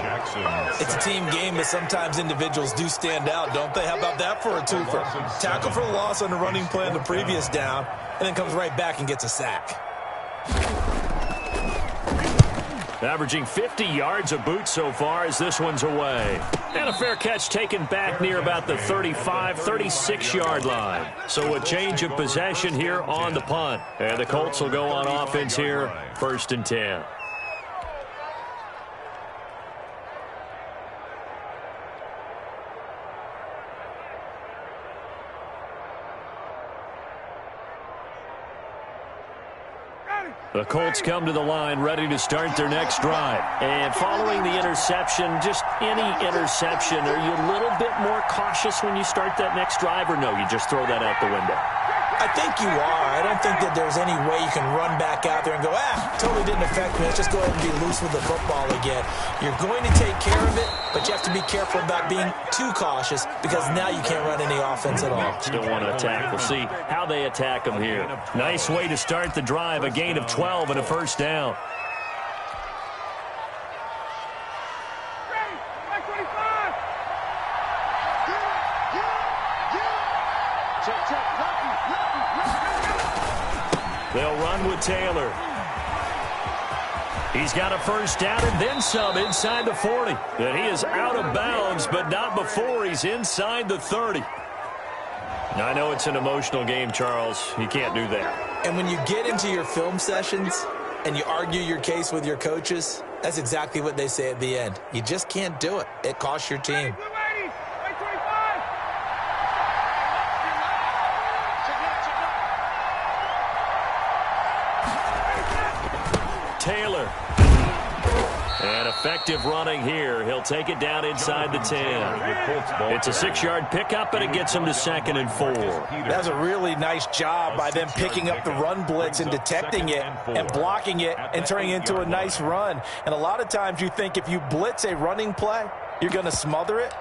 It's a team game, but sometimes individuals do stand out, don't they? How about that for a twofer? Tackle for the loss on the running play on the previous down, and then comes right back and gets a sack. Averaging 50 yards a boot so far as this one's away. And a fair catch taken back near about the 35, 36-yard line. So a change of possession here on the punt. And the Colts will go on offense here, 1st and 10. The Colts come to the line ready to start their next drive. And following the interception, just any interception, are you a little bit more cautious when you start that next drive, or no, you just throw that out the window? I think you are. I don't think that there's any way you can run back out there and go, totally didn't affect me. Let's just go ahead and be loose with the football again. You're going to take care of it, but you have to be careful about being too cautious because now you can't run any offense at all. Still want to attack. We'll see how they attack them here. Nice way to start the drive. A gain of 12 and a 1st down. They'll run with Taylor. He's got a 1st down and then some inside the 40. And he is out of bounds, but not before he's inside the 30. I know it's an emotional game, Charles. You can't do that. And when you get into your film sessions and you argue your case with your coaches, that's exactly what they say at the end. You just can't do it. It costs your team. Taylor. And effective running here. He'll take it down inside the 10. It's a 6-yard pickup, and it gets him to 2nd and 4. That's a really nice job by them picking up the run blitz and detecting it and blocking it and turning it into a nice run. And a lot of times you think if you blitz a running play, you're going to smother it.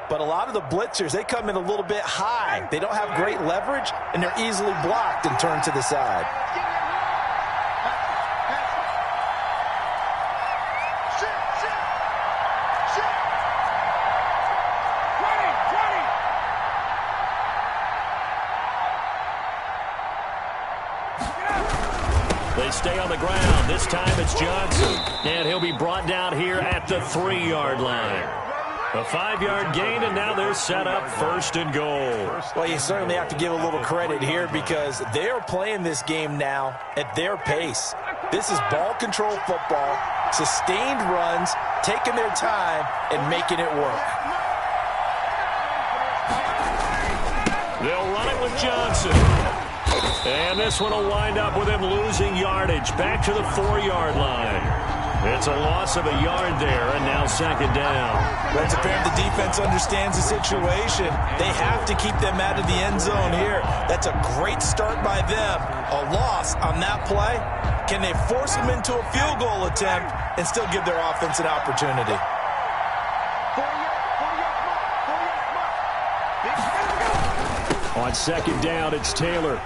But a lot of the blitzers, they come in a little bit high. They don't have great leverage, and they're easily blocked and turned to the side. They stay on the ground. This time it's Johnson. And he'll be brought down here at the 3-yard line. A 5-yard gain, and now they're set up 1st and goal. Well, you certainly have to give a little credit here because they're playing this game now at their pace. This is ball control football, sustained runs, taking their time, and making it work. They'll run it with Johnson. And this one will wind up with him losing yardage back to the 4-yard line. It's a loss of a yard there, and now 2nd down. Well, it's apparent the defense understands the situation. They have to keep them out of the end zone here. That's a great start by them. A loss on that play. Can they force them into a field goal attempt and still give their offense an opportunity? On 2nd down, it's Taylor.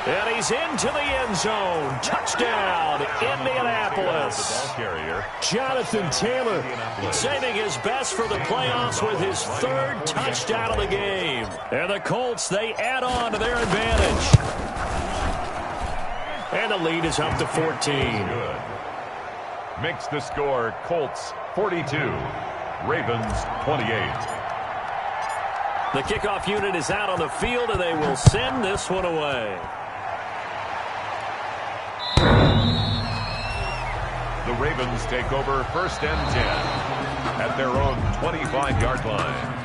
And he's into the end zone. Touchdown, Indianapolis. Jonathan Taylor saving his best for the playoffs with his 3rd touchdown of the game. And the Colts, they add on to their advantage. And the lead is up to 14. Makes the score Colts 42, Ravens 28. The kickoff unit is out on the field, and they will send this one away. The Ravens take over 1st and 10 at their own 25-yard line.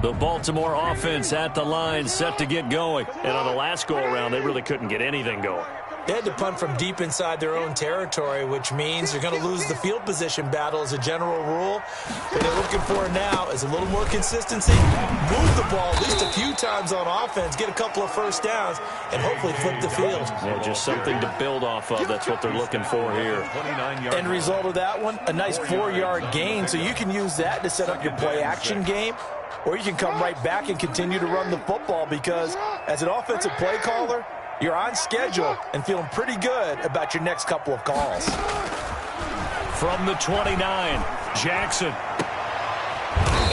The Baltimore offense at the line, set to get going. And on the last go-around, they really couldn't get anything going. They had to punt from deep inside their own territory, which means they're going to lose the field position battle as a general rule. What they're looking for now is a little more consistency, move the ball at least a few times on offense, get a couple of 1st downs, and hopefully flip the field. Yeah, just something to build off of. That's what they're looking for here. End result of that one, a nice 4-yard gain, so you can use that to set up your play-action game, or you can come right back and continue to run the football because as an offensive play caller, you're on schedule and feeling pretty good about your next couple of calls. From the 29, Jackson.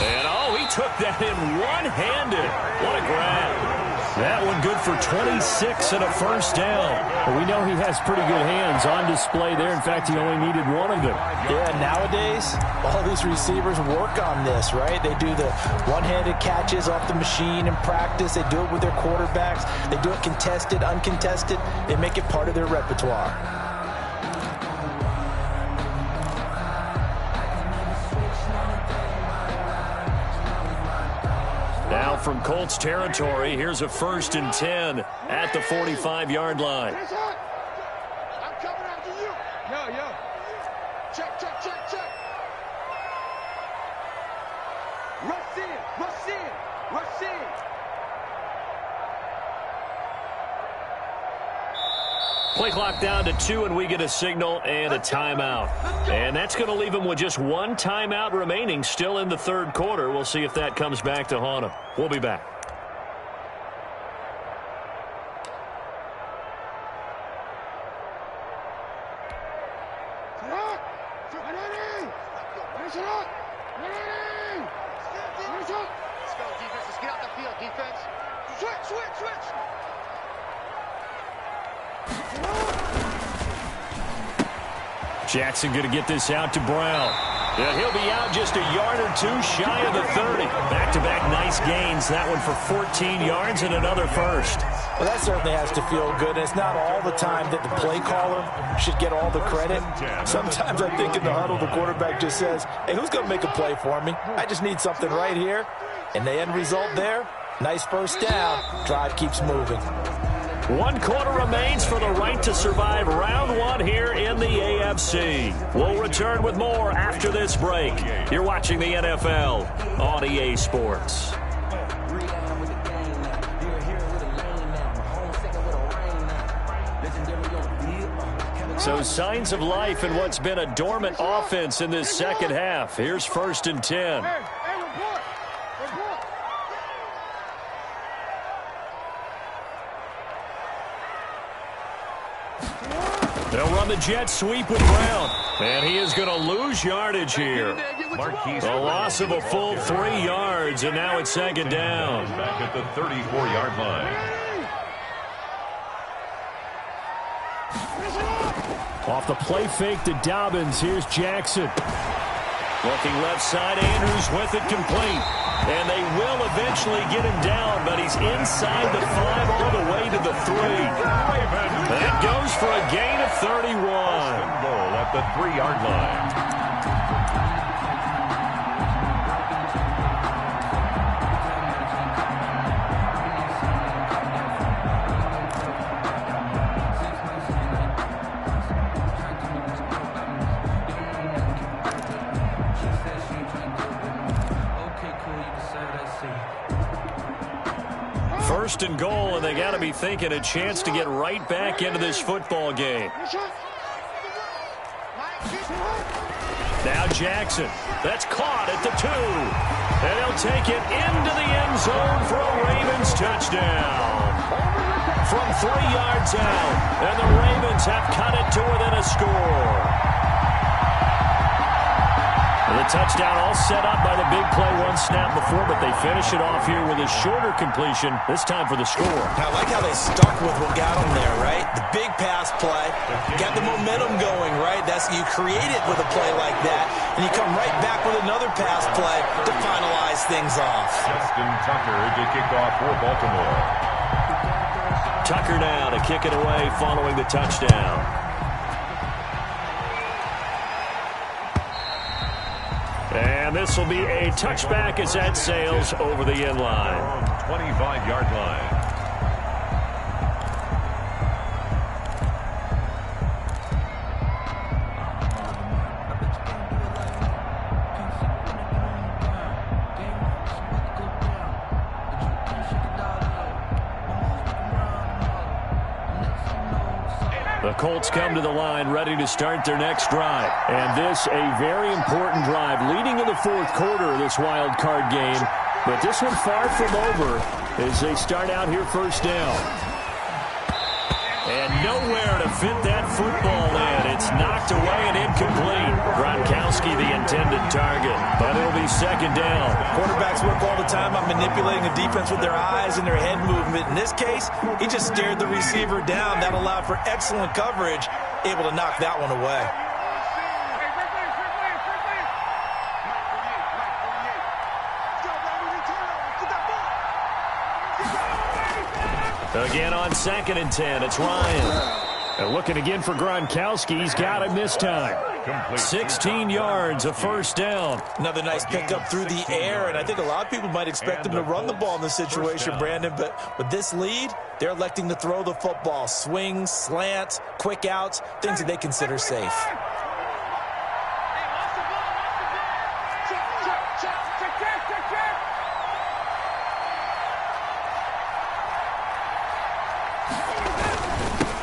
And, he took that in one-handed. What a grab. That one good for 26 and a 1st down. Well, we know he has pretty good hands on display there. In fact, he only needed one of them. Yeah, nowadays, all these receivers work on this, right? They do the one-handed catches off the machine in practice. They do it with their quarterbacks. They do it contested, uncontested. They make it part of their repertoire. Now from Colts territory, here's a 1st and 10 at the 45-yard line. I'm coming after you. Yo. Check. Rush in. Play clock down to 2, and we get a signal and a timeout. And that's going to leave them with just one timeout remaining still in the 3rd quarter. We'll see if that comes back to haunt them. We'll be back. Let's go, defense. Let's get out the field, defense. Switch. Jackson going to get this out to Brown. And he'll be out just a yard or two shy of the 30. Back-to-back nice gains. That one for 14 yards and another first. Well, that certainly has to feel good. And it's not all the time that the play caller should get all the credit. Sometimes I think in the huddle, the quarterback just says, hey, who's going to make a play for me? I just need something right here. And the end result there, nice first down. Drive keeps moving. 1 quarter remains for the right to survive round 1 here in the AFC. We'll return with more after this break. You're watching the NFL on EA Sports. So signs of life in what's been a dormant offense in this second half. Here's 1st and 10. They'll run the jet sweep with Brown. And he is going to lose yardage here. A loss of a full 3 yards, and now it's 2nd down. Back at the 34-yard line. Off the play fake to Dobbins. Here's Jackson. Looking left side, Andrews with it complete. And they will eventually get him down, but he's inside the 5 all the way to the 3. That goes for a gain of 31. Goal at the 3-yard line. First and goal, and they got to be thinking a chance to get right back into this football game. Now Jackson. That's caught at the 2. And he'll take it into the end zone for a Ravens touchdown. From 3 yards out, and the Ravens have cut it to within a score. The touchdown all set up by the big play 1 snap before, but they finish it off here with a shorter completion, this time for the score. I like how they stuck with what got them there, right? The big pass play, got the momentum going, right? You create it with a play like that, and you come right back with another pass play to finalize things off. Justin Tucker to kick off for Baltimore. Tucker now to kick it away following the touchdown. And this will be a touchback as that sails over the end line. 25-yard line. The Colts come to the line ready to start their next drive. And this a very important drive leading in the 4th quarter of this wild card game. But this one far from over as they start out here 1st down. And nowhere to fit that football in. It's knocked away and incomplete. Gronkowski the intended target, but it'll be 2nd down. Quarterbacks work all the time on manipulating the defense with their eyes and their head movement. In this case, he just stared the receiver down. That allowed for excellent coverage, able to knock that one away. Again on 2nd and 10, it's Ryan. And looking again for Gronkowski. He's got him this time. 16 yards, a 1st down. Another nice pickup through the air, and I think a lot of people might expect him to run the ball in this situation, Brandon, but with this lead, they're electing to throw the football. Swings, slants, quick outs, things that they consider safe.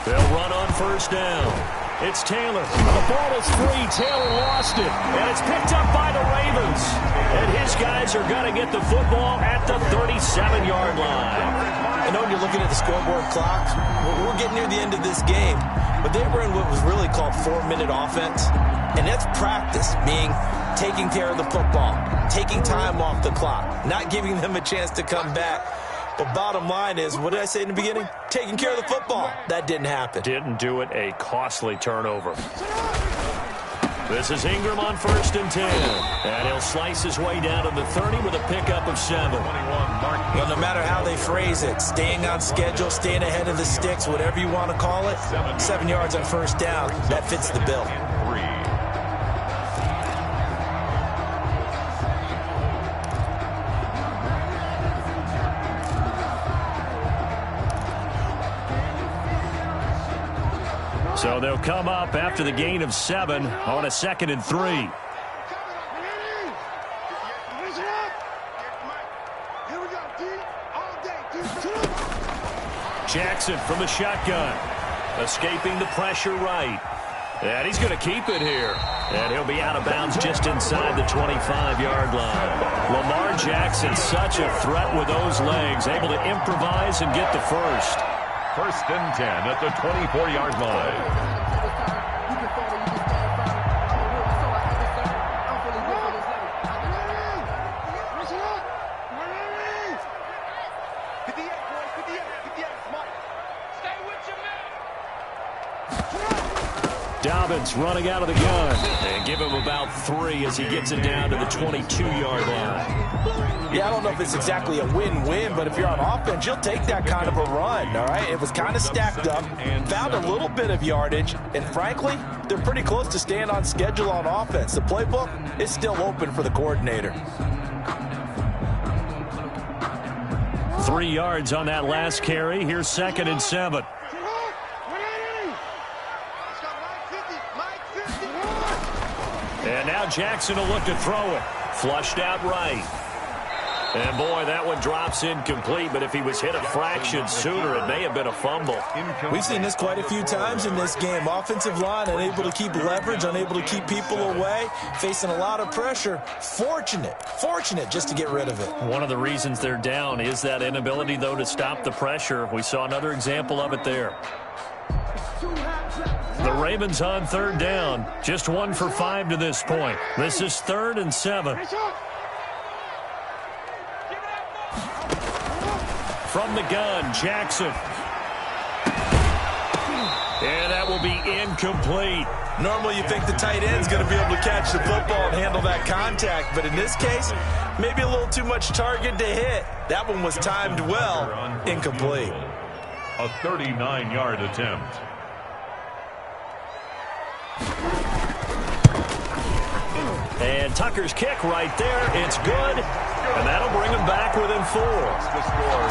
They'll run on 1st down. It's Taylor. The ball is free. Taylor lost it. And it's picked up by the Ravens. And his guys are going to get the football at the 37-yard line. I know when you're looking at the scoreboard clock, we're getting near the end of this game. But they were in what was really called 4-minute offense. And that's practice, meaning taking care of the football, taking time off the clock, not giving them a chance to come back. But bottom line is, what did I say in the beginning? Taking care of the football. That didn't happen. Didn't do it. A costly turnover. This is Ingram on 1st and 10. And he'll slice his way down to the 30 with a pickup of 7. Well, no matter how they phrase it, staying on schedule, staying ahead of the sticks, whatever you want to call it, 7 yards on 1st down, that fits the bill. So they'll come up after the gain of 7 on a 2nd and 3. Jackson from the shotgun, escaping the pressure right. And he's going to keep it here. And he'll be out of bounds just inside the 25-yard line. Lamar Jackson, such a threat with those legs, able to improvise and get the first. 1st and 10 at the 24-yard line. Dobbins running out of the gun. And give him about 3 as he gets it down to the 22-yard line. Yeah, I don't know if it's exactly a win-win, but if you're on offense, you'll take that kind of a run, all right? It was kind of stacked up, found a little bit of yardage, and frankly, they're pretty close to staying on schedule on offense. The playbook is still open for the coordinator. 3 yards on that last carry. Here's 2nd and 7. And now Jackson will look to throw it. Flushed out right. And, boy, that one drops incomplete, but if he was hit a fraction sooner, it may have been a fumble. We've seen this quite a few times in this game. Offensive line unable to keep leverage, unable to keep people away, facing a lot of pressure. Fortunate just to get rid of it. One of the reasons they're down is that inability, though, to stop the pressure. We saw another example of it there. The Ravens on 3rd down. Just 1 for 5 to this point. This is 3rd and 7. From the gun, Jackson. And that will be incomplete. Normally you think the tight end's going to be able to catch the football and handle that contact, but in this case, maybe a little too much target to hit. That one was timed well. Incomplete. A 39-yard attempt. And Tucker's kick right there. It's good. And that'll bring him back within 4.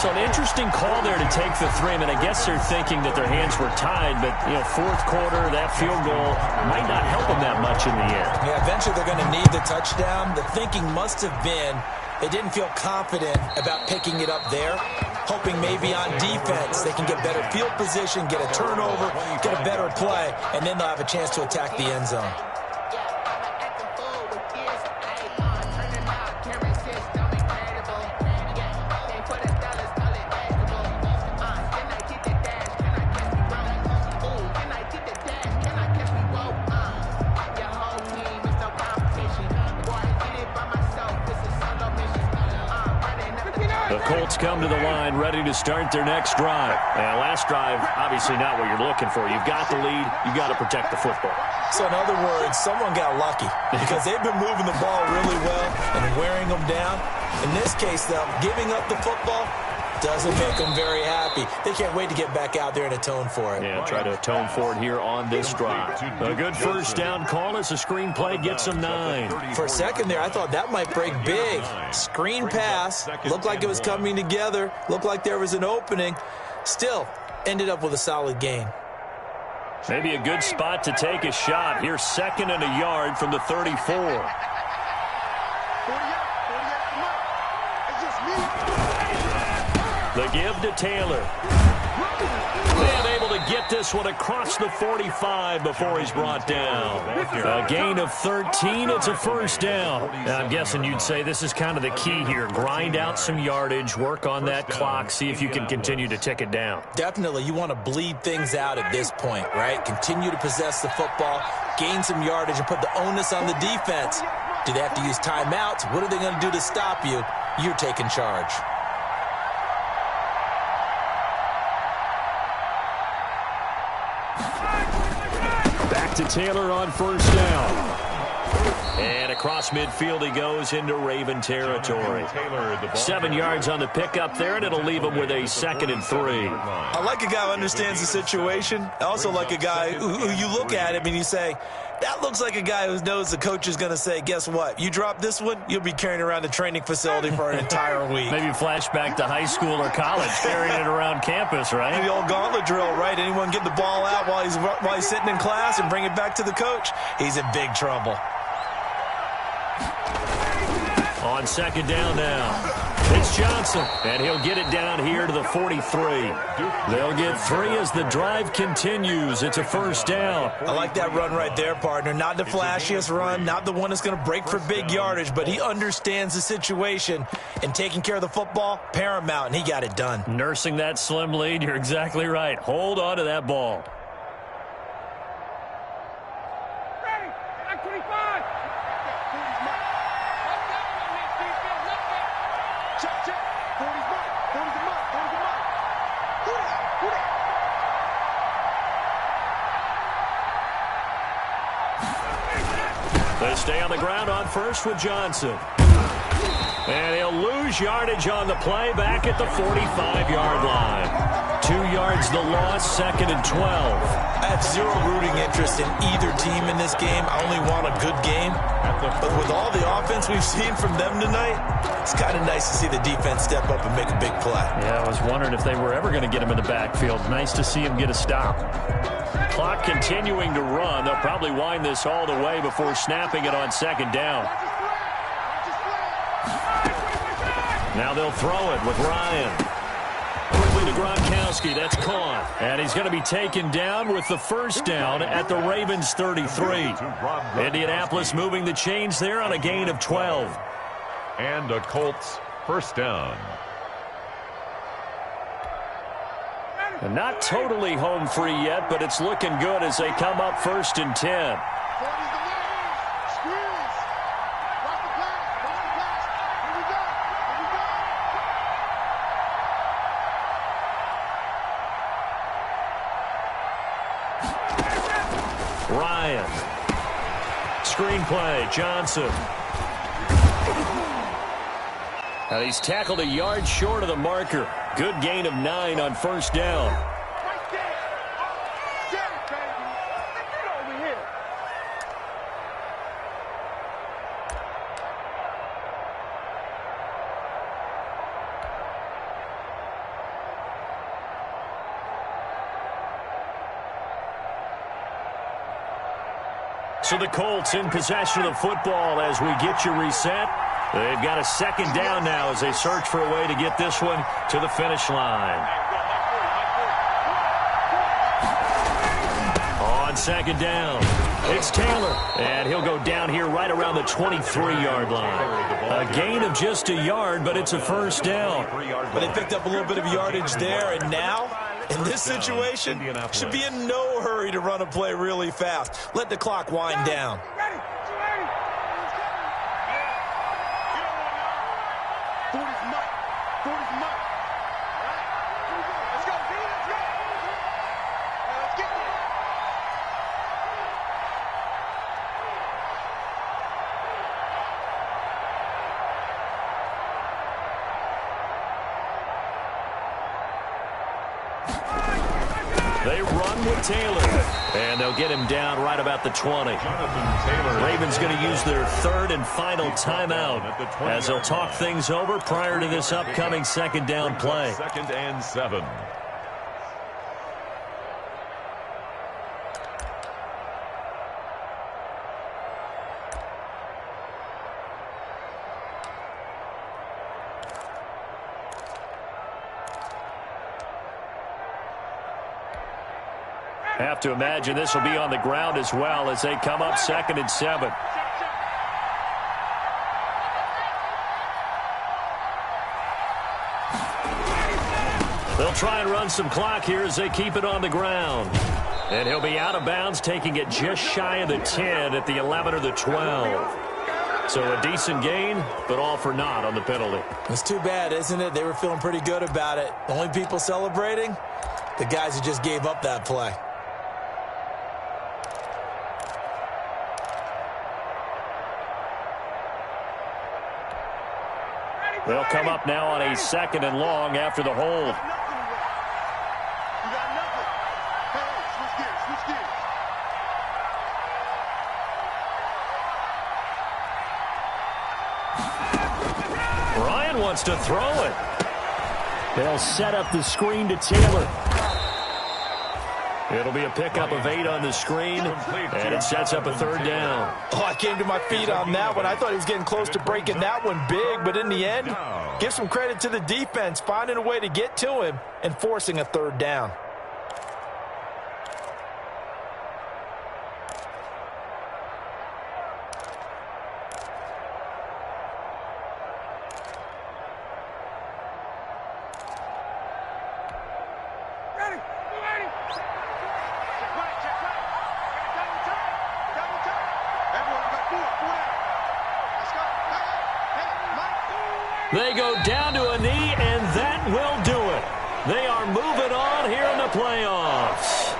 So an interesting call there to take the 3. I mean, I guess they're thinking that their hands were tied, but, you know, 4th quarter, that field goal might not help them that much in the end. Yeah, eventually they're going to need the touchdown. The thinking must have been they didn't feel confident about picking it up there, hoping maybe on defense they can get better field position, get a turnover, get a better play, and then they'll have a chance to attack the end zone. Colts come to the line, ready to start their next drive. And last drive, obviously not what you're looking for. You've got the lead. You've got to protect the football. So in other words, someone got lucky because they've been moving the ball really well and wearing them down. In this case, though, giving up the football doesn't make them very happy. They can't wait to get back out there and atone for it. Yeah, try to atone for it here on this drive. A good 1st down call as the screenplay gets them 9. For a second there, I thought that might break big. Screen pass. Looked like it was coming together. Looked like there was an opening. Still, ended up with a solid gain. Maybe a good spot to take a shot. Here's 2nd and a yard from the 34. The give to Taylor. And able to get this one across the 45 before he's brought down. A gain of 13. It's a 1st down. I'm guessing you'd say this is kind of the key here. Grind out some yardage, work on that clock, see if you can continue to tick it down. Definitely. You want to bleed things out at this point, right? Continue to possess the football, gain some yardage, and put the onus on the defense. Do they have to use timeouts? What are they going to do to stop you? You're taking charge. Back to Taylor on 1st down. And across midfield he goes into Raven territory. 7 yards on the pickup there, and it'll leave him with a 2nd and 3. I like a guy who understands the situation. I also like a guy who you look at him and you say, that looks like a guy who knows the coach is going to say, guess what? You drop this one, you'll be carrying around the training facility for an entire week. Maybe flashback to high school or college, carrying it around campus, right? The old gauntlet drill, right? Anyone get the ball out while he's sitting in class and bring it back to the coach? He's in big trouble. On 2nd down now. It's Johnson, and he'll get it down here to the 43. They'll get 3 as the drive continues. It's a 1st down. I like that run right there, partner. Not the flashiest run, not the one that's going to break for big yardage, but he understands the situation, and taking care of the football, paramount, and he got it done. Nursing that slim lead, you're exactly right. Hold on to that ball. They stay on the ground on 1st with Johnson. And he'll lose yardage on the play back at the 45-yard line. 2 yards the loss, 2nd and 12. I have zero rooting interest in either team in this game. I only want a good game. But with all the offense we've seen from them tonight, it's kind of nice to see the defense step up and make a big play. Yeah, I was wondering if they were ever going to get him in the backfield. Nice to see him get a stop. Clock continuing to run. They'll probably wind this all the way before snapping it on 2nd down. Now they'll throw it with Ryan. Quickly to Gronkowski. That's caught. And he's going to be taken down with the 1st down at the Ravens 33. Indianapolis moving the chains there on a gain of 12. And a Colts 1st down. And not totally home free yet, but it's looking good as they come up 1st and 10. Ryan. Screenplay, Johnson. And he's tackled a yard short of the marker. Good gain of 9 on 1st down. So the Colts in possession of the football as we get you reset. They've got a 2nd down now as they search for a way to get this one to the finish line. On 2nd down, it's Taylor, and he'll go down here right around the 23-yard line. A gain of just a yard, but it's a 1st down. But they picked up a little bit of yardage there, and now, in this situation, should be in no hurry to run a play really fast. Let the clock wind down. They run with Taylor, and they'll get him down right about the 20. Ravens going to use their 3rd and final timeout as they'll talk things over prior to this upcoming 2nd down play. 2nd and 7. Have to imagine this will be on the ground as well as they come up 2nd and 7. They'll try and run some clock here as they keep it on the ground. And he'll be out of bounds, taking it just shy of the 10 at the 11 or the 12. So a decent gain, but all for naught on the penalty. It's too bad, isn't it? They were feeling pretty good about it. The only people celebrating, the guys who just gave up that play. They'll come up now on a 2nd and long after the hold. Ryan wants to throw it. They'll set up the screen to Taylor. It'll be a pickup of 8 on the screen, and it sets up a 3rd down. Oh, I came to my feet on that one. I thought he was getting close to breaking that one big, but in the end, give some credit to the defense, finding a way to get to him and forcing a 3rd down. They go down to a knee, and that will do it. They are moving on here in the playoffs.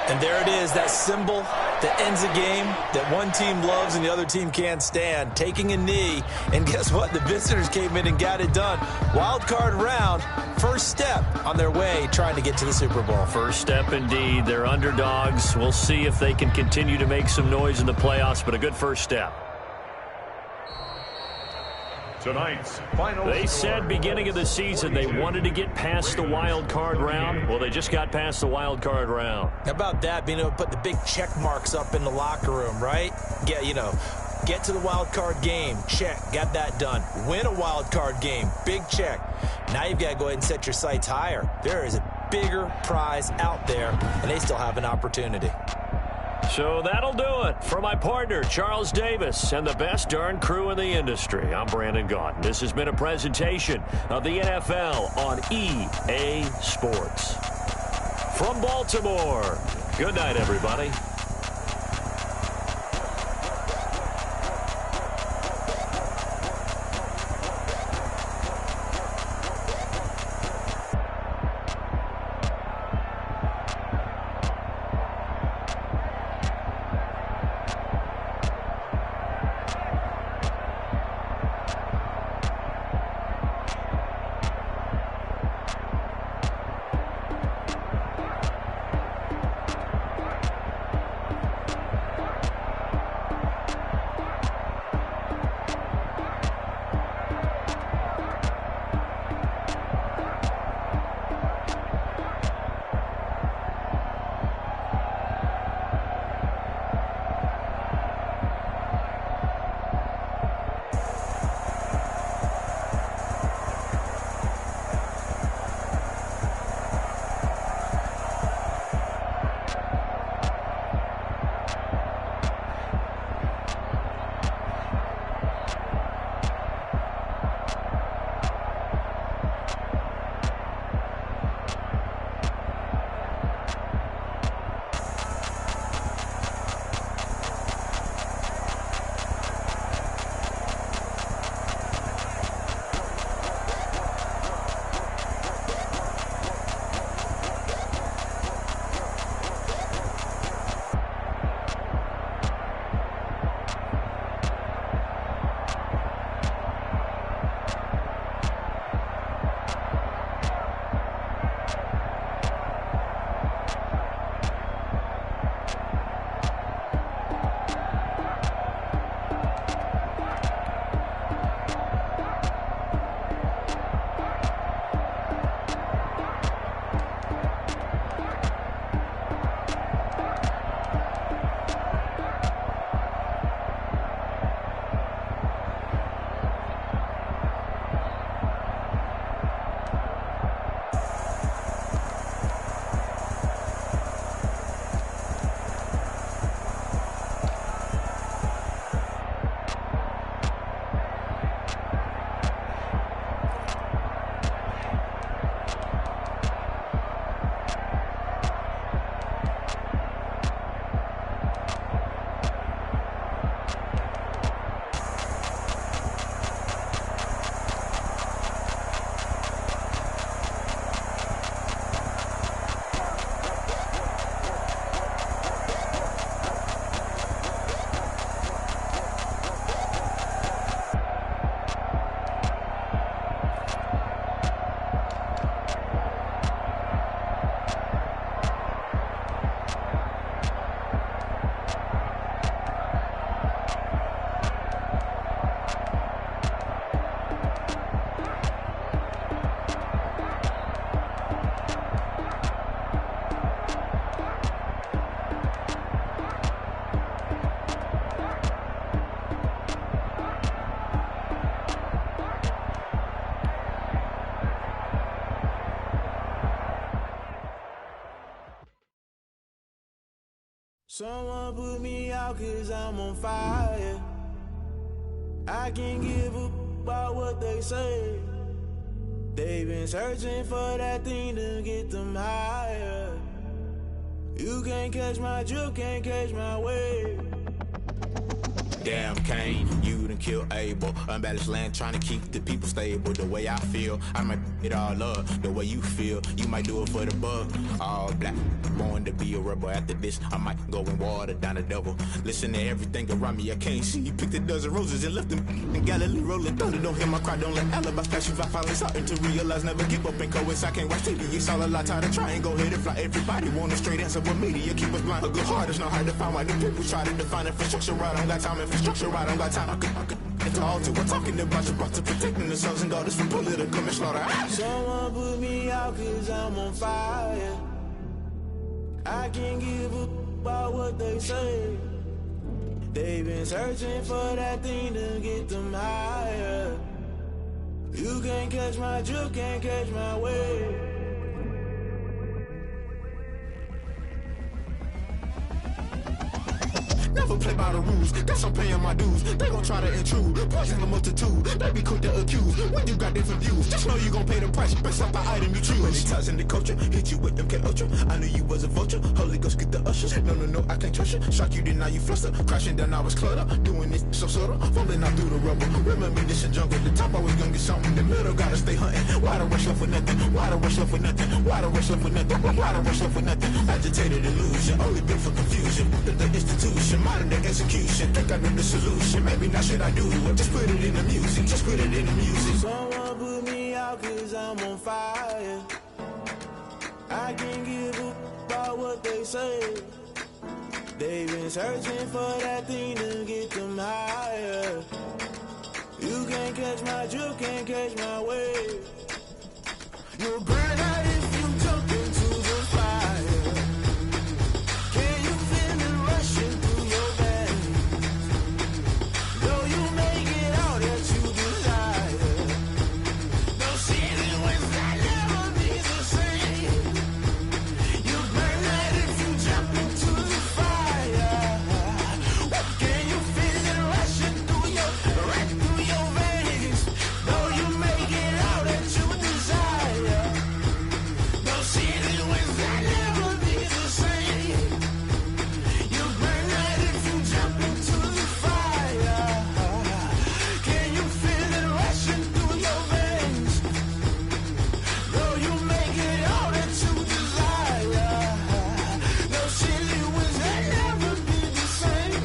And there it is, that symbol that ends a game that one team loves and the other team can't stand. Taking a knee, and guess what? The visitors came in and got it done. Wild card round, first step on their way trying to get to the Super Bowl. First step indeed. They're underdogs. We'll see if they can continue to make some noise in the playoffs, but a good first step. Tonight's final They said beginning of the season they wanted to get past the wild card round. Well, they just got past the wild card round. How about that, being able to put the big check marks up in the locker room, right? Get to the wild card game, check, got that done. Win a wild card game, big check. Now you've got to go ahead and set your sights higher. There is a bigger prize out there, and they still have an opportunity. So that'll do it. For my partner, Charles Davis, and the best darn crew in the industry, I'm Brandon Gaudin. This has been a presentation of the NFL on EA Sports. From Baltimore, good night, everybody. Someone put me out 'cause I'm on fire. I can't give a about what they say. They've been searching for that thing to get them higher. You can't catch my drift, can't catch my wave. Damn Kane, you done killed Abel. Unbalanced land trying to keep the people stable. The way I feel, I might it all up. The way you feel, you might do it for the bug. All black, born to be a rebel. After this, I might go and water down the double. Listen to everything around me, I can't see. Picked a dozen roses and left them in Galilee rolling thunder. Don't hear my cry, don't let alibis pass you. I finally starting to realize, never give up and coast. I can't watch TV, it's all a lot. Tired of trying, go ahead and fly. Everybody want a straight answer, but media keep us blind. A good heart is not hard to find. Why the people try to define infrastructure right? I don't got time, infrastructure right, I don't got time. I could it's all to we're talking about your brother protecting the sons and daughters from political manslaughter. Someone put me out 'cause I'm on fire. I can't give a about what they say. They've been searching for that thing to get them higher. You can't catch my drift, can't catch my wave. Never play by the rules, guess I'm paying my dues. They gon' try to intrude, poison the multitude. They be quick to accuse, when you got different views. Just know you gon' pay the price, based off the item you choose. Many ties in the culture, hit you with MK Ultra. I knew you was a vulture, Holy Ghost get the ushers. No, I can't trust you. Shock you, then now you fluster. Crashing down, I was cluttered. Doing this so subtle, falling out through the rubble. Remember this a jungle, the top always gonna get something. In the middle, gotta stay hunting. Why the rush left for nothing? Why the rush left for nothing? Why the rush left for nothing? Why the rush left for nothing? Agitated illusion, only built for confusion. The institution, modern day execution. Think I know the solution. Maybe not should I do it? Just put it in the music. Just put it in the music. Someone put me out 'cause I'm on fire. I can't give a about what they say. They've been searching for that thing to get them higher. You can't catch my drift, can't catch my wave. You'll burn out if you jump into the fire. Can you feel it rushing through your veins? Though you make it all that you desire. No ceiling wins, I never be the same. You burn out if you jump into the fire. Can you feel it rushing through your veins? Though you make it all that you desire. No ceiling wins, I never be the same. You burn out if you jump into the fire. Can you feel it rushing through your veins? Though you make it all that you desire. No ceiling wins, I never be the same.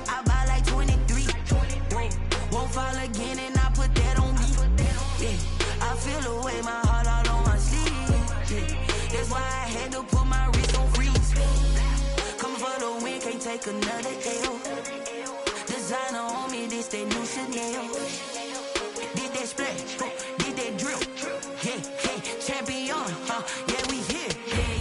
I buy like 23. Won't fall again and I put that on me. Yeah, I feel the way, my heart all on my sleeve. Yeah, that's why I had to put my wrist on freeze. Coming for the win, can't take another L. Designer on me, this that new Chanel. Did that splash, did that drill. Yeah, champion, yeah, we here.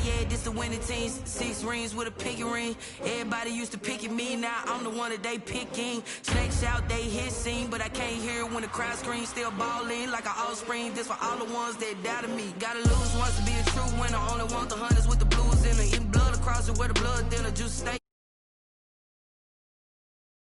Yeah, this the winning teams. 6 rings with a pinky ring. Everybody used to pick at me, now I'm the one that they picking. Snakes out, they hit scene, but I can't hear it when the crowd screams. Still balling like an offspring. This for all the ones that doubted me. Gotta lose once to be a true winner. Only want the hunters with the blues in it. Eating blood across it where the blood dinner juice stay.